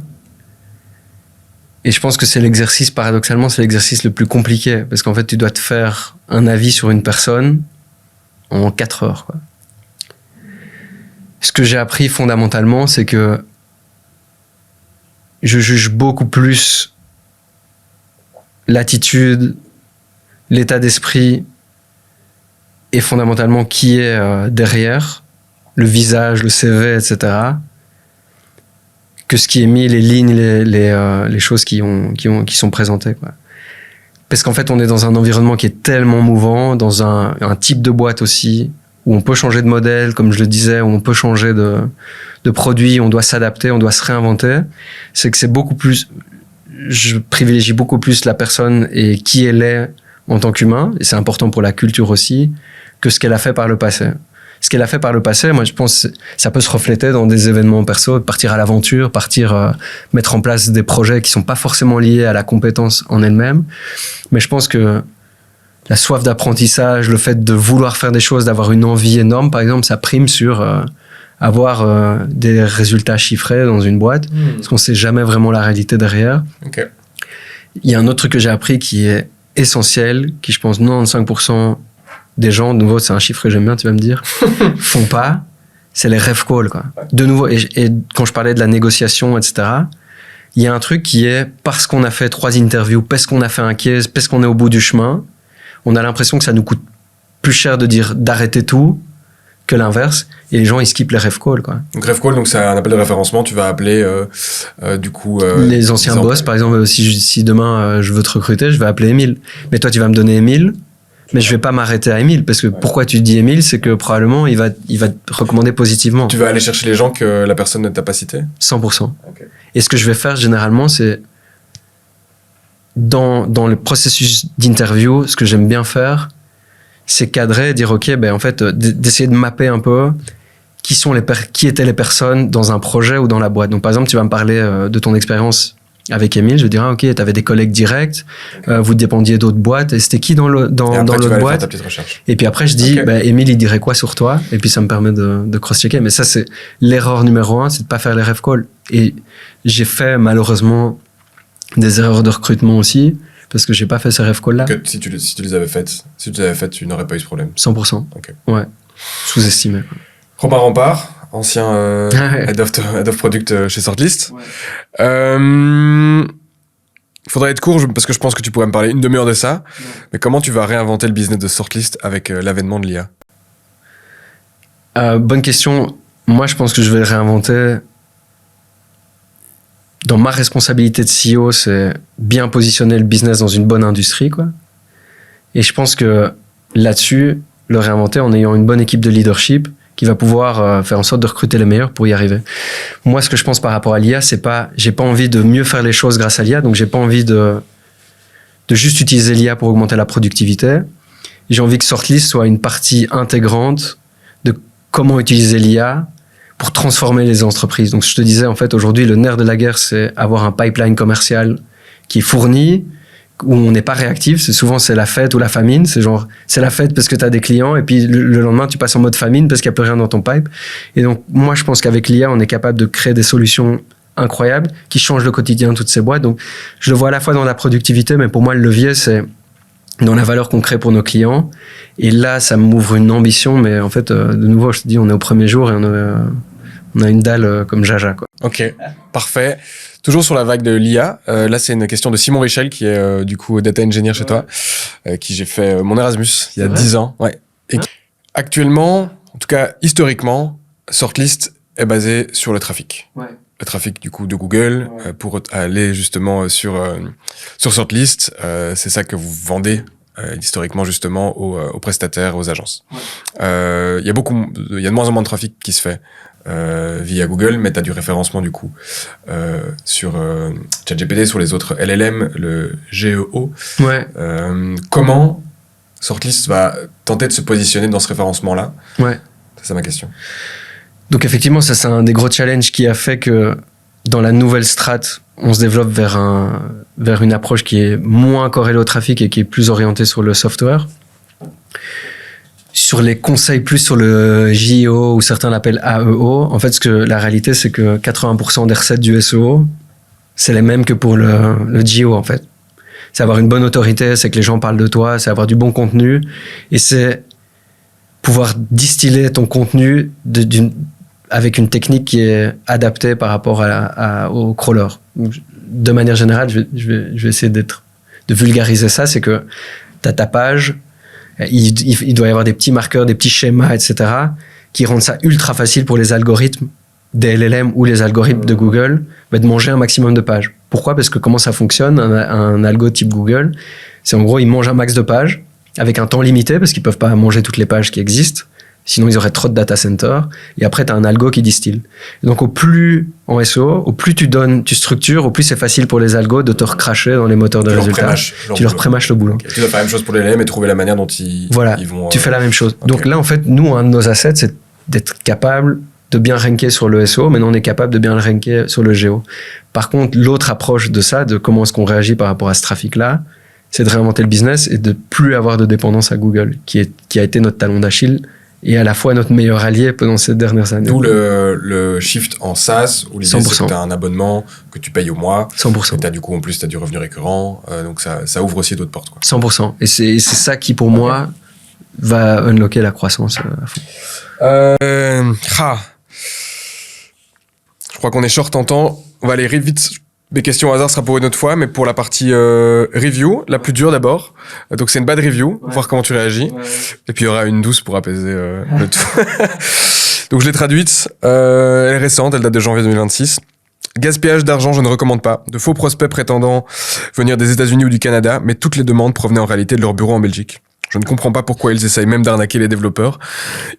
Et je pense que c'est l'exercice, paradoxalement, c'est l'exercice le plus compliqué. Parce qu'en fait, tu dois te faire un avis sur une personne en 4 heures, quoi. Ce que j'ai appris fondamentalement, c'est que je juge beaucoup plus l'attitude, l'état d'esprit et fondamentalement qui est derrière, le visage, le CV, etc., que ce qui est mis, les lignes, les choses qui sont présentées, quoi. Parce qu'en fait, on est dans un environnement qui est tellement mouvant, dans un type de boîte aussi, où on peut changer de modèle, comme je le disais, où on peut changer de produit, on doit s'adapter, on doit se réinventer. C'est que c'est beaucoup plus... Je privilégie beaucoup plus la personne et qui elle est en tant qu'humain, et c'est important pour la culture aussi, que ce qu'elle a fait par le passé. Ce qu'elle a fait par le passé, moi je pense que ça peut se refléter dans des événements perso, partir à l'aventure, mettre en place des projets qui sont pas forcément liés à la compétence en elle-même. Mais je pense que la soif d'apprentissage, le fait de vouloir faire des choses, d'avoir une envie énorme, par exemple, ça prime sur avoir des résultats chiffrés dans une boîte, parce qu'on sait jamais vraiment la réalité derrière. Okay. Il y a un autre truc que j'ai appris qui est essentiel, qui je pense 95% des gens, de nouveau, c'est un chiffre que j'aime bien, tu vas me dire, font pas, c'est les ref calls, quoi. De nouveau, et quand je parlais de la négociation, etc., il y a un truc qui est, parce qu'on a fait 3 interviews, parce qu'on a fait un case, parce qu'on est au bout du chemin, on a l'impression que ça nous coûte plus cher de dire d'arrêter tout que l'inverse, et les gens, ils skippent les ref calls, quoi. Donc ref call, donc c'est un appel de référencement, tu vas appeler, du coup... les anciens boss, par exemple, si demain je veux te recruter, je vais appeler Émile. Mais toi, tu vas me donner Émile, mais je vais pas m'arrêter à Émile, parce que pourquoi tu dis Émile, c'est que probablement il va te recommander positivement. Tu vas aller chercher les gens que la personne ne t'a pas cité? 100%. Okay. Et ce que je vais faire généralement, c'est dans le processus d'interview, ce que j'aime bien faire, c'est cadrer et dire ok, en fait, d'essayer de mapper un peu qui étaient les personnes dans un projet ou dans la boîte. Donc par exemple, tu vas me parler de ton expérience avec Émile, je dirais, ok, tu avais des collègues directs, vous dépendiez d'autres boîtes, et c'était qui dans l'autre boîte? Et puis après, je dis, Émile, il dirait quoi sur toi? Et puis ça me permet de cross-checker. Mais ça, c'est l'erreur numéro 1, c'est de pas faire les ref calls. Et j'ai fait, malheureusement, des erreurs de recrutement aussi, parce que j'ai pas fait ces ref calls-là. Si tu les avais faites, tu n'aurais pas eu ce problème. 100%. Okay. Ouais. sous-estimé. Romain Rampart, ancien head of product chez Sortlist. Ouais. Il faudrait être court parce que je pense que tu pourrais me parler une demi-heure de ça. Ouais. Mais comment tu vas réinventer le business de Sortlist avec l'avènement de l'IA? Bonne question. Moi, je pense que je vais le réinventer. Dans ma responsabilité de CEO, c'est bien positionner le business dans une bonne industrie, quoi. Et je pense que là-dessus, le réinventer en ayant une bonne équipe de leadership qui va pouvoir faire en sorte de recruter les meilleurs pour y arriver. Moi, ce que je pense par rapport à l'IA, c'est pas, j'ai pas envie de mieux faire les choses grâce à l'IA, donc j'ai pas envie de juste utiliser l'IA pour augmenter la productivité. J'ai envie que Sortlist soit une partie intégrante de comment utiliser l'IA pour transformer les entreprises. Donc, je te disais, en fait, aujourd'hui, le nerf de la guerre, c'est avoir un pipeline commercial qui est fourni, où on n'est pas réactif. C'est la fête ou la famine. C'est la fête parce que tu as des clients et puis le lendemain, tu passes en mode famine parce qu'il n'y a plus rien dans ton pipe. Et donc, moi, je pense qu'avec l'IA, on est capable de créer des solutions incroyables qui changent le quotidien de toutes ces boîtes. Donc, je le vois à la fois dans la productivité, mais pour moi, le levier, c'est dans la valeur qu'on crée pour nos clients. Et là, ça m'ouvre une ambition. Mais en fait, de nouveau, je te dis, on est au premier jour et on a une dalle comme Jaja, quoi. Ok, parfait. Toujours sur la vague de l'IA, là c'est une question de Simon Richel qui est du coup data engineer chez toi, qui j'ai fait mon Erasmus il y a 10 ans. Ouais. Et actuellement, en tout cas historiquement, Sortlist est basé sur le trafic. Ouais. Le trafic du coup de Google pour aller justement sur Sortlist, c'est ça que vous vendez historiquement justement aux prestataires, aux agences. Ouais. Il y a de moins en moins de trafic qui se fait via Google, mais tu as du référencement du coup sur ChatGPT, sur les autres LLM, le GEO. Ouais. Comment Sortlist va tenter de se positionner dans ce référencement-là? Ouais. C'est ça ma question. Donc effectivement, ça c'est un des gros challenges qui a fait que dans la nouvelle strate, on se développe vers une approche qui est moins corrélée au trafic et qui est plus orientée sur le software. Sur les conseils plus sur le JEO, ou certains l'appellent AEO, en fait, la réalité, c'est que 80% des recettes du SEO, c'est les mêmes que pour le JEO, en fait. C'est avoir une bonne autorité, c'est que les gens parlent de toi, c'est avoir du bon contenu, et c'est pouvoir distiller ton contenu avec une technique qui est adaptée par rapport au crawler. De manière générale, je vais essayer de vulgariser ça, c'est que tu as ta page. Il doit y avoir des petits marqueurs, des petits schémas, etc., qui rendent ça ultra facile pour les algorithmes des LLM ou les algorithmes de Google de manger un maximum de pages. Pourquoi? Parce que comment ça fonctionne, un algo type Google, c'est en gros, ils mangent un max de pages avec un temps limité, parce qu'ils peuvent pas manger toutes les pages qui existent, sinon ils auraient trop de data centers, et après tu as un algo qui distille. Et donc au plus, en SEO, au plus tu structures, au plus c'est facile pour les algos de te recracher dans les moteurs de résultats. Tu leur prémâches le boulot. Okay. Tu dois faire la même chose pour les LLM et trouver la manière dont ils vont... tu fais la même chose. Okay. Donc là, en fait, nous, un de nos assets, c'est d'être capable de bien ranker sur le SEO, mais on est capable de bien le ranker sur le GEO. Par contre, l'autre approche de ça, de comment est-ce qu'on réagit par rapport à ce trafic-là, c'est de réinventer le business et de plus avoir de dépendance à Google, qui a été notre talon d'Achille et à la fois notre meilleur allié pendant ces dernières années. D'où le shift en SaaS, où l'idée c'est que tu as un abonnement que tu payes au mois. 100%. Et du coup, en plus, tu as du revenu récurrent. Donc ça ouvre aussi d'autres portes, quoi. 100%. Et c'est ça qui, pour moi, va unlocker la croissance à fond. Je crois qu'on est short en temps. On va aller vite. Mes questions au hasard sera pour une autre fois, mais pour la partie review, la plus dure d'abord. Donc c'est une bad review, voir comment tu réagis. Ouais. Et puis il y aura une douce pour apaiser le tout. Donc je l'ai traduite. Elle est récente, elle date de janvier 2026. Gaspillage d'argent, je ne recommande pas. De faux prospects prétendant venir des États-Unis ou du Canada, mais toutes les demandes provenaient en réalité de leur bureau en Belgique. Je ne comprends pas pourquoi ils essayent même d'arnaquer les développeurs.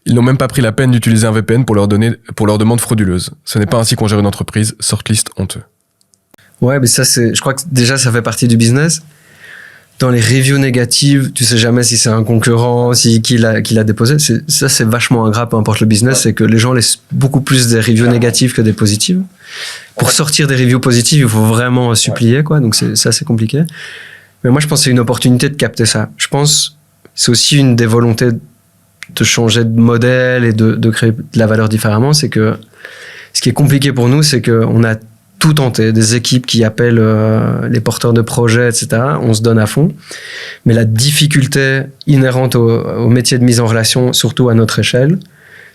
Ils n'ont même pas pris la peine d'utiliser un VPN pour leurs demandes frauduleuses. Ce n'est pas ainsi qu'on gère une entreprise. Sortlist honteux. Ouais, mais ça, je crois que déjà, ça fait partie du business. Dans les reviews négatives, tu sais jamais si c'est un concurrent, qui l'a déposé. Ça, c'est vachement ingrat, peu importe le business. C'est que les gens laissent beaucoup plus des reviews négatives que des positives. Pour sortir des reviews positives, il faut vraiment supplier, quoi. Donc, c'est compliqué. Mais moi, je pense que c'est une opportunité de capter ça. Je pense que c'est aussi une des volontés de changer de modèle et de créer de la valeur différemment. C'est que ce qui est compliqué pour nous, c'est qu'on a tout tenter, des équipes qui appellent les porteurs de projets, etc. On se donne à fond. Mais la difficulté inhérente au métier de mise en relation, surtout à notre échelle,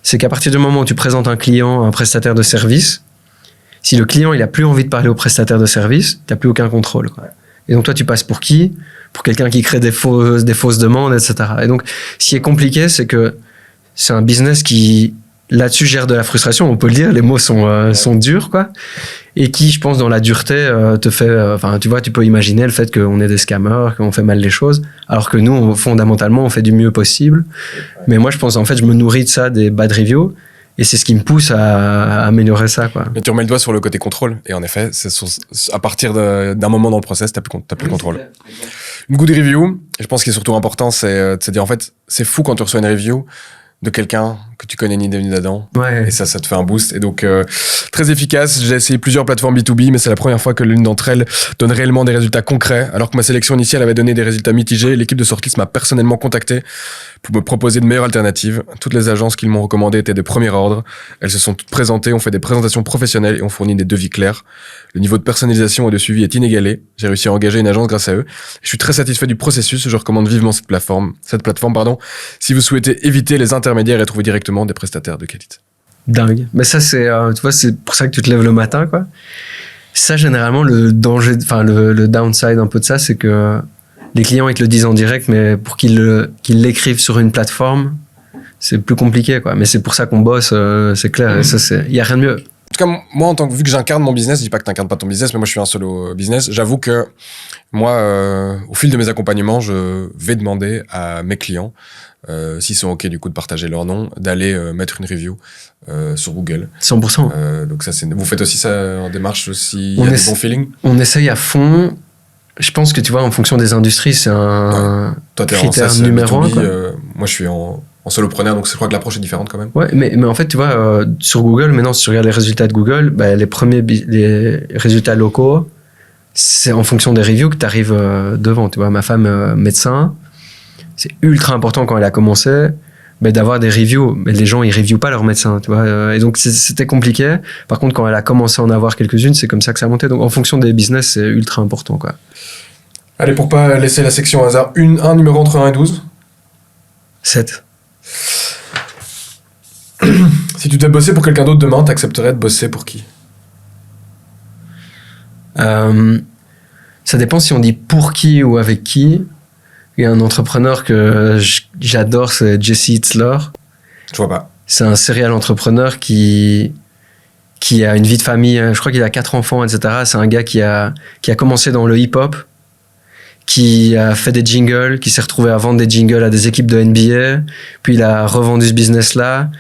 c'est qu'à partir du moment où tu présentes un client, un prestataire de service, si le client il a plus envie de parler au prestataire de service, tu n'as plus aucun contrôle, quoi. Et donc toi, tu passes pour qui? Pour quelqu'un qui crée des fausses demandes, etc. Et donc, ce qui est compliqué, c'est que c'est un business qui, là-dessus, gère de la frustration. On peut le dire, les mots sont durs, quoi. Et qui, je pense, dans la dureté, te fait... Enfin, tu vois, tu peux imaginer le fait qu'on est des scammers, qu'on fait mal les choses, alors que nous, fondamentalement, on fait du mieux possible. Mais moi, je pense, en fait, je me nourris de ça, des bad reviews. Et c'est ce qui me pousse à améliorer ça, quoi. Mais tu remets le doigt sur le côté contrôle. Et en effet, c'est à partir d'un moment dans le process, t'as plus le contrôle. Une good review, je pense qu'il est surtout important, c'est de se dire, en fait, c'est fou quand tu reçois une review de quelqu'un que tu connais ni d'Adam. Ouais. Et ça te fait un boost. Et donc, très efficace. J'ai essayé plusieurs plateformes B2B, mais c'est la première fois que l'une d'entre elles donne réellement des résultats concrets. Alors que ma sélection initiale avait donné des résultats mitigés, l'équipe de Sortlist m'a personnellement contacté pour me proposer de meilleures alternatives. Toutes les agences qu'ils m'ont recommandées étaient de premier ordre. Elles se sont toutes présentées, ont fait des présentations professionnelles et ont fourni des devis clairs. Le niveau de personnalisation et de suivi est inégalé. J'ai réussi à engager une agence grâce à eux. Je suis très satisfait du processus. Je recommande vivement cette plateforme, si vous souhaitez éviter les intermédiaires et trouver directement des prestataires de qualité. Dingue. Mais ça, c'est, tu vois, c'est pour ça que tu te lèves le matin, quoi. Ça, généralement, le danger, enfin, le downside un peu de ça, c'est que les clients, ils te le disent en direct, mais pour qu'ils l'écrivent sur une plateforme, c'est plus compliqué, quoi. Mais c'est pour ça qu'on bosse, c'est clair. Et ça, il y a rien de mieux. En tout cas, moi, vu que j'incarne mon business, je dis pas que t'incarnes pas ton business, mais moi, je suis un solo business. J'avoue que moi, au fil de mes accompagnements, je vais demander à mes clients, s'ils sont OK, du coup, de partager leur nom, d'aller mettre une review sur Google. 100%. Donc ça, vous faites aussi ça en démarche, s'il y a des bons feelings? On essaye à fond. Je pense que, tu vois, en fonction des industries, c'est un critère numéro 1. Moi, je suis en solopreneur, donc je crois que l'approche est différente quand même. Ouais, mais en fait, tu vois, sur Google, maintenant, si tu regardes les résultats de Google, bah, les résultats locaux, c'est en fonction des reviews que tu arrives devant. Tu vois, ma femme, médecin, c'est ultra important quand elle a commencé d'avoir des reviews. Mais les gens, ils reviewent pas leurs médecins, tu vois. Et donc, c'était compliqué. Par contre, quand elle a commencé à en avoir quelques-unes, c'est comme ça que ça a monté. Donc, en fonction des business, c'est ultra important, quoi. Allez, pour pas laisser la section au hasard, un numéro entre 1 et 12 7. Si tu devais bosser pour quelqu'un d'autre demain, t'accepterais de bosser pour qui? Ça dépend si on dit pour qui ou avec qui. Il y a un entrepreneur que j'adore, c'est Jesse Itzler. Je vois pas. C'est un serial entrepreneur qui a une vie de famille. Je crois qu'il a 4 enfants, etc. C'est un gars qui a commencé dans le hip-hop, qui a fait des jingles, qui s'est retrouvé à vendre des jingles à des équipes de NBA. Puis il a revendu ce business-là.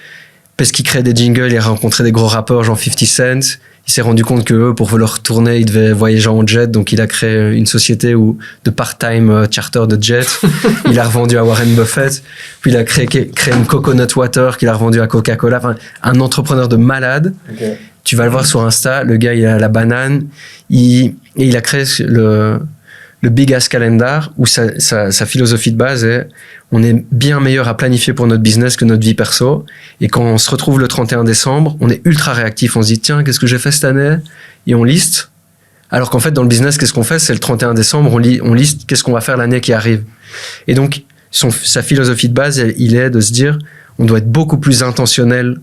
Parce qu'il crée des jingles, il a rencontré des gros rappeurs genre 50 Cent. Il s'est rendu compte que pour leur tourner, ils devaient voyager en jet. Donc il a créé une société de part-time charter de jet. Il a revendu à Warren Buffett. Puis il a créé une coconut water qu'il a revendu à Coca-Cola. Enfin, un entrepreneur de malade. Okay. Tu vas le voir sur Insta. Le gars, il a la banane. Et il a créé le Big Ass Calendar, où sa philosophie de base est on est bien meilleur à planifier pour notre business que notre vie perso. Et quand on se retrouve le 31 décembre, on est ultra réactif. On se dit, tiens, qu'est-ce que j'ai fait cette année? Et on liste. Alors qu'en fait, dans le business, qu'est-ce qu'on fait? C'est le 31 décembre, on liste qu'est-ce qu'on va faire l'année qui arrive. Et donc, sa philosophie de base, il est de se dire, on doit être beaucoup plus intentionnel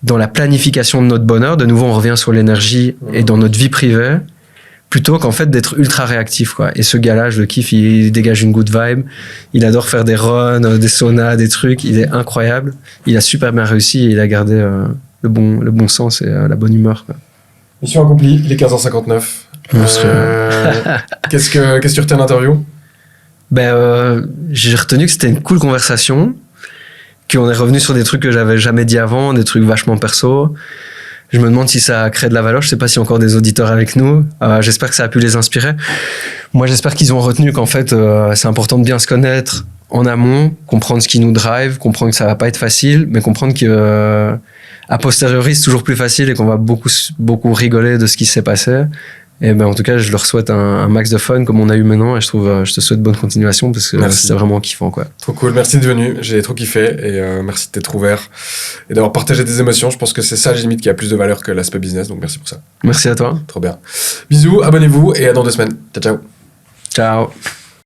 dans la planification de notre bonheur. De nouveau, on revient sur l'énergie et dans notre vie privée, plutôt qu'en fait d'être ultra réactif, quoi. Et ce gars-là, je le kiffe, il dégage une good vibe. Il adore faire des runs, des saunas, des trucs. Il est incroyable. Il a super bien réussi et il a gardé le bon sens et la bonne humeur, quoi. Mission accomplie, il est 15h59. Qu'est-ce que tu retiens de l'interview? J'ai retenu que c'était une cool conversation, qu'on est revenu sur des trucs que j'avais jamais dit avant, des trucs vachement perso. Je me demande si ça a créé de la valeur. Je sais pas s'il y a encore des auditeurs avec nous. J'espère que ça a pu les inspirer. Moi, j'espère qu'ils ont retenu qu'en fait, c'est important de bien se connaître en amont, comprendre ce qui nous drive, comprendre que ça va pas être facile, mais comprendre que a posteriori, c'est toujours plus facile et qu'on va beaucoup rigoler de ce qui s'est passé. Et ben, en tout cas, je leur souhaite un max de fun comme on a eu maintenant. Et je te souhaite bonne continuation parce que c'était vraiment kiffant, quoi. Trop cool. Merci d'être venu. J'ai trop kiffé. Et merci de t'être ouvert et d'avoir partagé tes émotions. Je pense que c'est ça, limite, qui a plus de valeur que l'aspect business. Donc, merci pour ça. Merci à toi. Trop bien. Bisous, abonnez-vous et à dans 2 semaines. Ciao, ciao. Ciao.